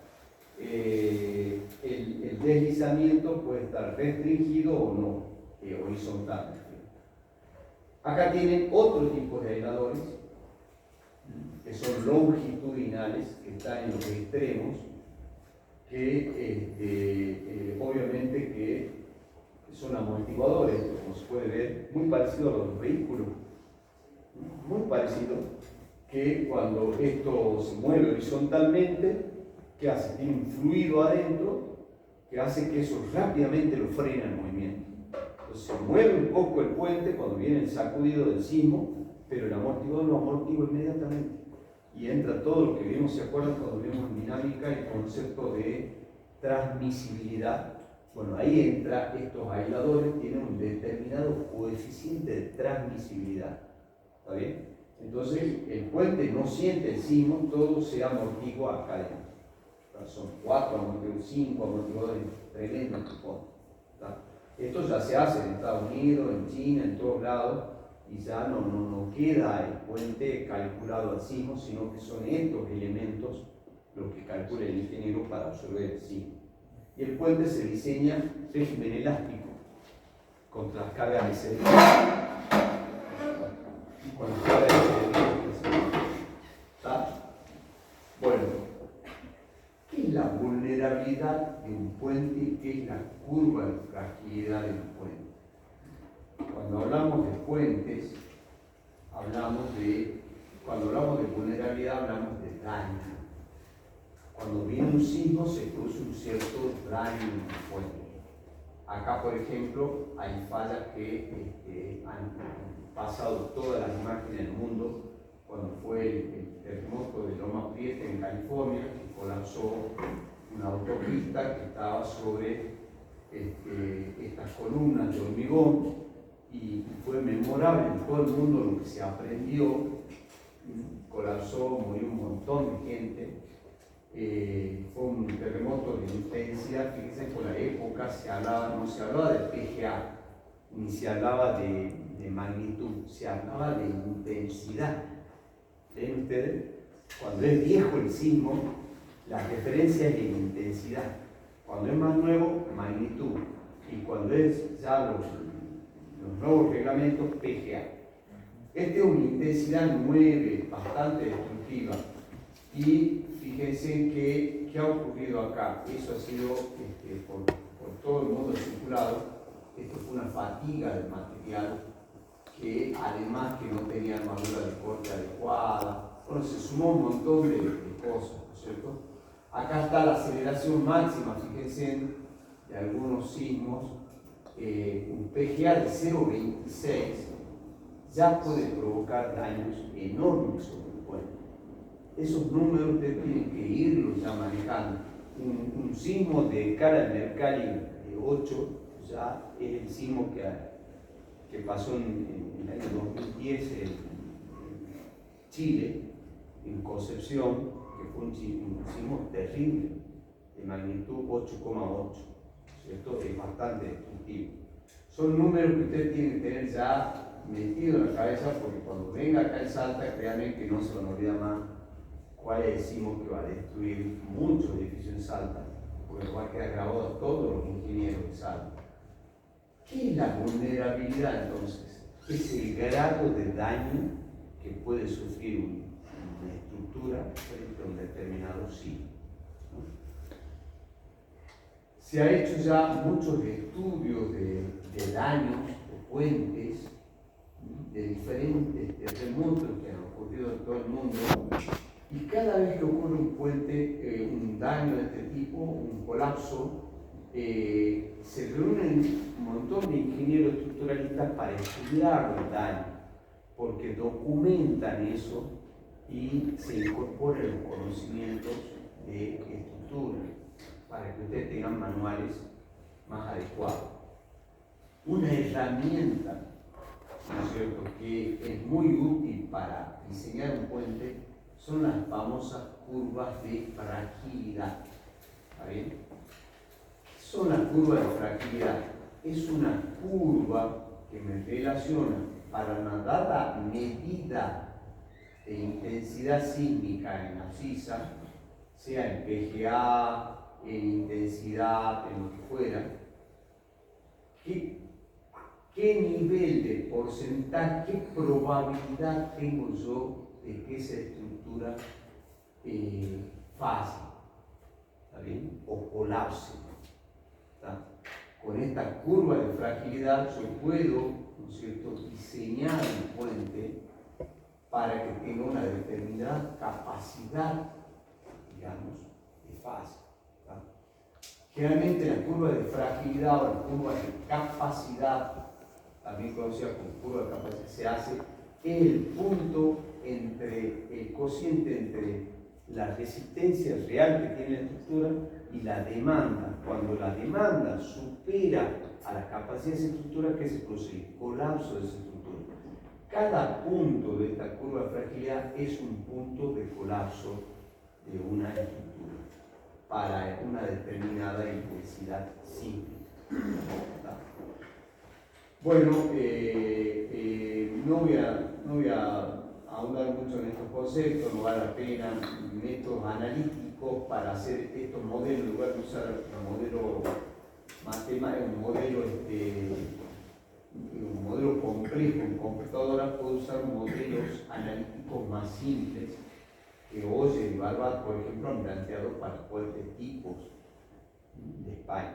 El deslizamiento puede estar restringido o no, horizontal. Acá tienen otro tipo de aisladores, que son longitudinales, que están en los extremos, que obviamente que son amortiguadores, como se puede ver, muy parecido a los vehículos, muy parecido, que cuando esto se mueve horizontalmente, ¿qué hace? Tiene un fluido adentro que hace que eso rápidamente lo frena el movimiento. Entonces se mueve un poco el puente cuando viene el sacudido del sismo, pero el amortiguador lo amortigua inmediatamente. Y entra todo lo que vimos, ¿se acuerdan cuando vimos en dinámica el concepto de transmisibilidad? Bueno, ahí entra, estos aisladores tienen un determinado coeficiente de transmisibilidad. ¿Está bien? Entonces, el puente no siente el sismo, todo se amortigua acá adentro. Son 4 amortiguadores, 5 amortiguadores tremendos que ponen. Esto ya se hace en Estados Unidos, en China, en todos lados, y ya no queda el puente calculado al sismo, sino que son estos elementos los que calcula el ingeniero para absorber el sismo. Y el puente se diseña régimen elástico contra las cargas de sedimentos. Con las cargas de sedimentos. ¿Está? Bueno, ¿qué es la vulnerabilidad de un puente y qué es la curva de fragilidad de un puente? Cuando hablamos de puentes, cuando hablamos de vulnerabilidad, hablamos de daño. Cuando viene un sismo se produce un cierto daño en el puente. Acá, por ejemplo, hay fallas que han pasado todas las imágenes del mundo cuando fue el terremoto de Loma Prieta en California, que colapsó una autopista que estaba sobre estas columnas de hormigón, y fue memorable en todo el mundo lo que se aprendió. Colapsó, murió un montón de gente. Fue un terremoto de intensidad. Fíjense, por la época no se hablaba de PGA, ni se hablaba de magnitud, se hablaba de intensidad. ¿Ven ustedes? Cuando es viejo el sismo, la referencia es en intensidad. Cuando es más nuevo, magnitud. Y cuando es ya los nuevos reglamentos, PGA. Esta es una intensidad 9, bastante destructiva. Y fíjense qué ha ocurrido acá. Eso ha sido por todo el mundo circulado. Esto fue una fatiga del material, que además que no tenía armadura de corte adecuada. Bueno, se sumó un montón de cosas, ¿no es cierto? Acá está la aceleración máxima, fíjense, de algunos sismos. Un PGA de 0,26 ya puede provocar daños enormes sobre el puente. Esos números ustedes tienen que irlos ya manejando. Un sismo de cara al Mercalli de 8 ya es el sismo que pasó en el año 2010 en Chile, en Concepción, que fue un sismo terrible, de magnitud 8,8. Esto es bastante destructivo. Son números que ustedes tienen que tener ya metidos en la cabeza, porque cuando venga acá en Salta, créanme que no se nos olvida más cuál es el sismo que va a destruir muchos edificios en Salta, porque va a quedar grabado a todos los ingenieros de Salta. ¿Qué es la vulnerabilidad entonces? Es el grado de daño que puede sufrir una estructura frente a un determinado sismo. Se ha hecho ya muchos estudios de daños de puentes, de diferentes terremotos que han ocurrido en todo el mundo, y cada vez que ocurre un puente, un daño de este tipo, un colapso, se reúnen un montón de ingenieros estructuralistas para estudiar los daños, porque documentan eso y se incorporan los conocimientos de estructura, para que ustedes tengan manuales más adecuados. Una herramienta, ¿no es cierto?, que es muy útil para diseñar un puente son las famosas curvas de fragilidad. ¿Está bien? ¿Qué son las curvas de fragilidad? Es una curva que me relaciona para una dada medida de intensidad sísmica en la abscisa, sea en PGA, en intensidad, en lo que fuera, ¿qué nivel de porcentaje, qué probabilidad tengo yo de que esa estructura falle, ¿está bien?, o colapse? ¿Está? con esta curva de fragilidad yo puedo, ¿no es cierto?, diseñar un puente para que tenga una determinada capacidad, digamos, de fase. ¿Tá? Generalmente la curva de fragilidad o la curva de capacidad, también conocida como curva de capacidad, se hace el punto entre el cociente entre la resistencia real que tiene la estructura y la demanda. Cuando la demanda supera a la capacidad de esa estructura, ¿qué se produce? El colapso de esa estructura. Cada punto de esta curva de fragilidad es un punto de colapso de una estructura para una determinada intensidad simple. Bueno, no voy a ahondar mucho en estos conceptos, no vale la pena métodos analíticos para hacer estos modelos, en lugar de usar un modelo matemático, un modelo complejo en computadora, puedo usar modelos analíticos más simples que Oyer y Barbat, por ejemplo, han planteado para puentes tipos de España.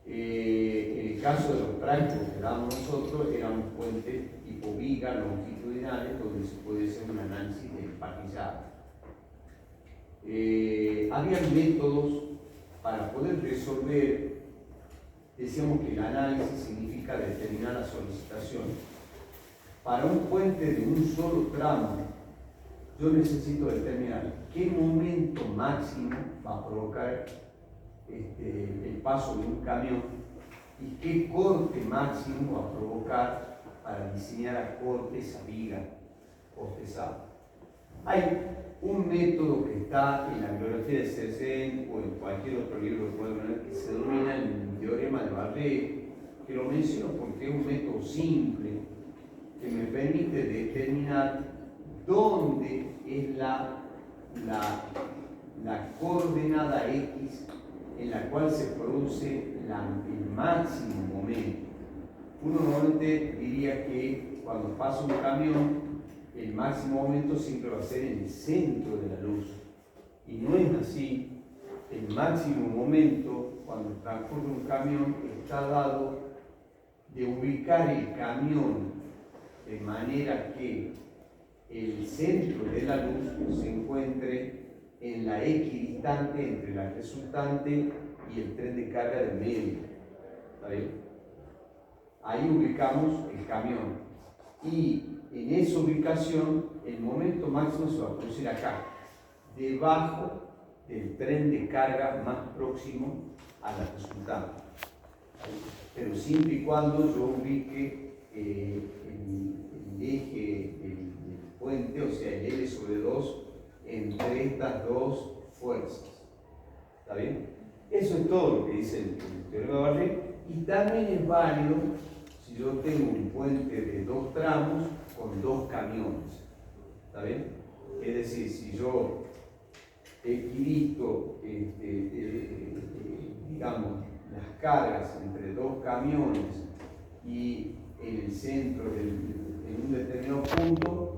En el caso de los prácticos que damos nosotros, eran puentes tipo viga longitudinales, donde se puede hacer un análisis de parrillado. Había métodos para poder resolver, decíamos que el análisis significa determinar la solicitación. Para un puente de un solo tramo, yo necesito determinar qué momento máximo va a provocar el paso de un camión y qué corte máximo va a provocar para diseñar a corte esa viga postezada. Hay un método que está en la bibliografía de Sersen o en cualquier otro libro que pueda ver que se denomina el teorema de Barré, que lo menciono porque es un método simple que me permite determinar dónde es la coordenada X en la cual se produce el máximo momento. Uno normalmente diría que cuando pasa un camión, el máximo momento siempre va a ser en el centro de la luz. Y no es así. El máximo momento, cuando transcurre un camión, está dado de ubicar el camión de manera que el centro de la luz se encuentre en la equidistante entre la resultante y el tren de carga del medio. ¿Está bien? Ahí ubicamos el camión. Y en esa ubicación, el momento máximo se va a producir acá, debajo del tren de carga más próximo a la resultante. Pero siempre y cuando yo ubique el eje del puente, o sea, el L sobre 2, entre estas dos fuerzas. ¿Está bien? Eso es todo lo que dice el teorema de Barré, y también es válido si yo tengo un puente de 2 tramos con 2 camiones. ¿Está bien? Es decir, si yo equidito, digamos, las cargas entre 2 camiones y en el centro, en un determinado punto,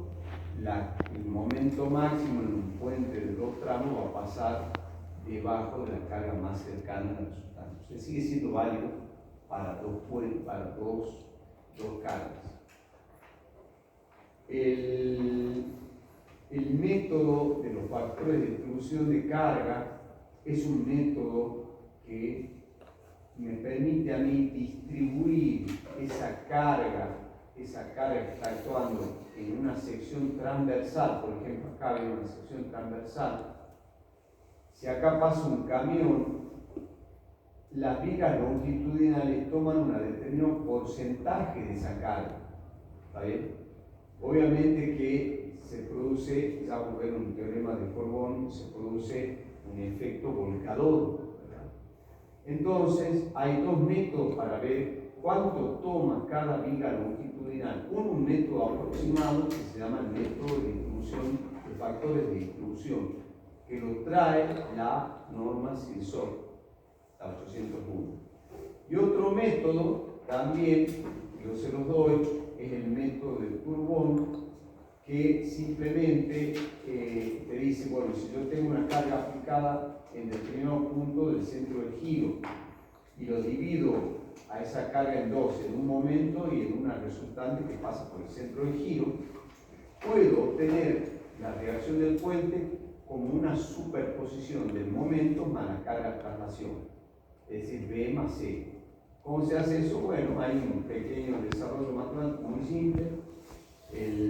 el momento máximo en un puente de 2 tramos va a pasar debajo de la carga más cercana a la resultante. O sea, sigue siendo válido para dos cargas. El método de los factores de distribución de carga es un método que me permite a mí distribuir esa carga que está actuando en una sección transversal. Por ejemplo, acá hay una sección transversal. Si acá pasa un camión, las vigas longitudinales toman un determinado porcentaje de esa carga. ¿Está bien? Obviamente que se produce, ya vamos a ver un teorema de Corbón, se produce un efecto volcador, ¿verdad? Entonces, hay 2 métodos para ver cuánto toma cada viga longitudinal. Un método aproximado que se llama el método de distribución de factores de distribución, que lo trae la norma Silsor, la 801. Y otro método, también, yo se los doy, es el método de Turbón, que simplemente te dice, bueno, si yo tengo una carga aplicada en determinado punto del centro del giro, y lo divido a esa carga en dos, en un momento y en una resultante que pasa por el centro de giro, puedo obtener la reacción del puente como una superposición del momento más la carga de traslación, es decir, B más C. ¿Cómo se hace eso? Bueno, hay un pequeño desarrollo matemático muy simple.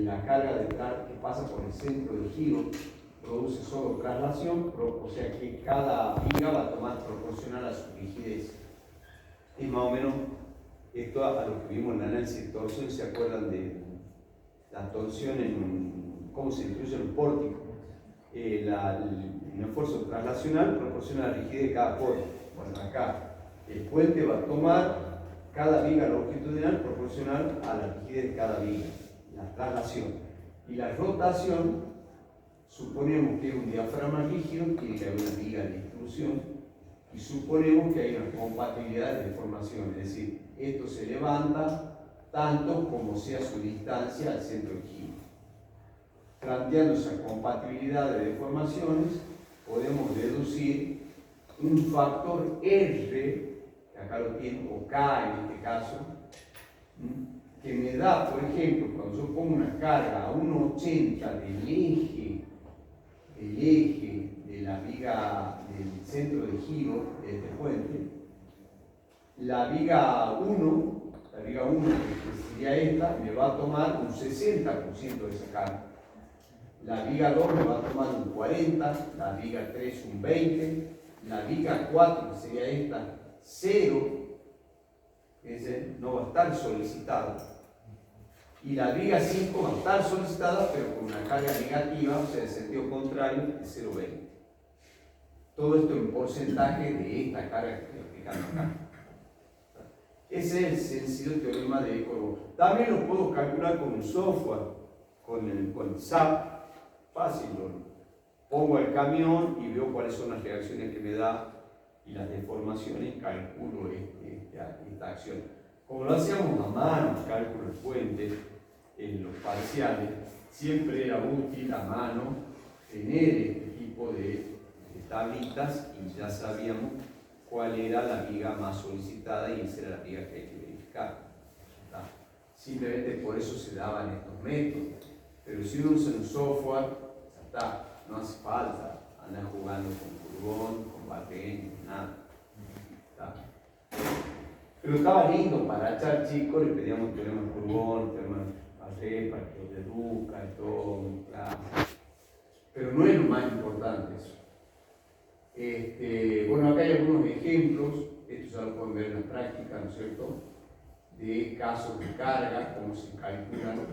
La carga que pasa por el centro de giro produce solo traslación, o sea que cada viga va a tomar proporcional a su rigidez. Y más o menos esto a lo que vimos en el análisis de torsión, ¿se acuerdan de la torsión cómo se incluye en un pórtico? Un esfuerzo traslacional proporciona la rigidez de cada pórtico. Bueno, acá el puente va a tomar cada viga longitudinal proporcional a la rigidez de cada viga, la traslación. Y la rotación, suponemos que es un diafragma rígido, tiene que haber una viga de intrusión, y suponemos que hay una compatibilidad de deformación, es decir, esto se levanta tanto como sea su distancia al centro de giro. Planteando esa compatibilidad de deformaciones, podemos deducir un factor R, que acá lo tiene, o K en este caso, que me da, por ejemplo, cuando yo pongo una carga a 1,80 del eje de la viga del centro de giro de este puente, la viga 1, que sería esta, me va a tomar un 60% de esa carga. La viga 2 me va a tomar un 40%, la viga 3 un 20%, la viga 4, que sería esta, 0, no va a estar solicitada. Y la viga 5 va a estar solicitada, pero con una carga negativa, o sea, en sentido contrario, de 0,20. Todo esto en porcentaje de esta carga que estoy aplicando acá. Ese es el sencillo teorema de Eco. También lo puedo calcular con un software, con el SAP, fácil. Pongo el camión y veo cuáles son las reacciones que me da y las deformaciones, calculo esta acción. Como lo hacíamos a mano, cálculo el puente, en los parciales, siempre era útil a mano tener este tipo de tablitas y ya sabíamos cuál era la viga más solicitada y esa era la viga que hay que verificar. ¿Está? Simplemente por eso se daban estos métodos. Pero si uno usa un software, ya está, no hace falta andar jugando con furgón, con barreño, nada. ¿Está? Pero estaba lindo para echar chicos, le pedíamos teorema de furgón, teorema de barré, para que lo deduzca y todo, claro. Pero no es lo más importante eso. Bueno, acá hay algunos ejemplos, esto ya lo pueden ver en la práctica, ¿no es cierto?, de casos de carga, cómo se calculan los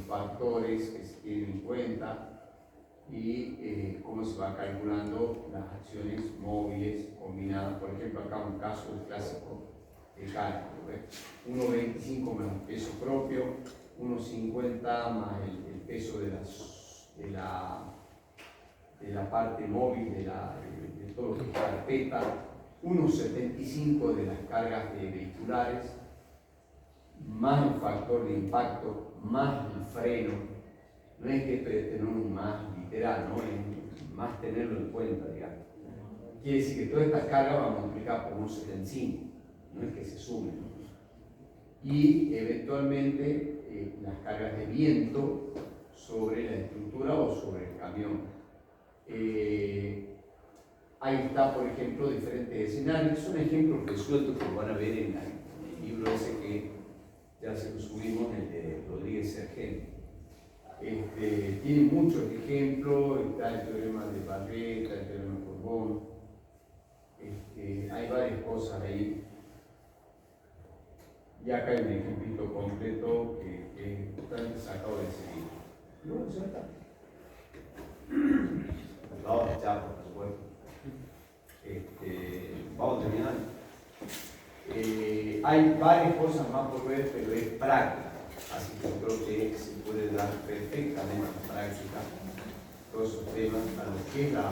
factores que se tienen en cuenta y cómo se va calculando las acciones móviles combinadas. Por ejemplo, acá un caso clásico de cálculo, 1,25 menos peso propio, 1,50 más el peso de la parte móvil de todo lo que es carpeta, 1,75 de las cargas vehiculares, más el factor de impacto, más el freno. No es que esto es tener un más literal, ¿no? Es más tenerlo en cuenta, digamos. Quiere decir que toda esta carga va a multiplicar por 1,75, no es que se sumen, ¿no? Y eventualmente las cargas de viento sobre la estructura o sobre el camión. Ahí está, por ejemplo, diferentes escenarios. Son ejemplos resueltos que van a ver en el libro ese que ya se lo subimos, el de Rodríguez Sergente. Tiene muchos ejemplos, está el teorema de Barré, está el teorema de Corbón. Hay varias cosas ahí. Y acá hay un ejemplito completo que justamente sacado de ese libro. Y bueno, ya está. Vamos ya, por supuesto. Vamos a terminar. Hay varias cosas más por ver, pero es práctica. Así que yo creo que se puede dar perfectamente en práctica todos esos temas a los que es la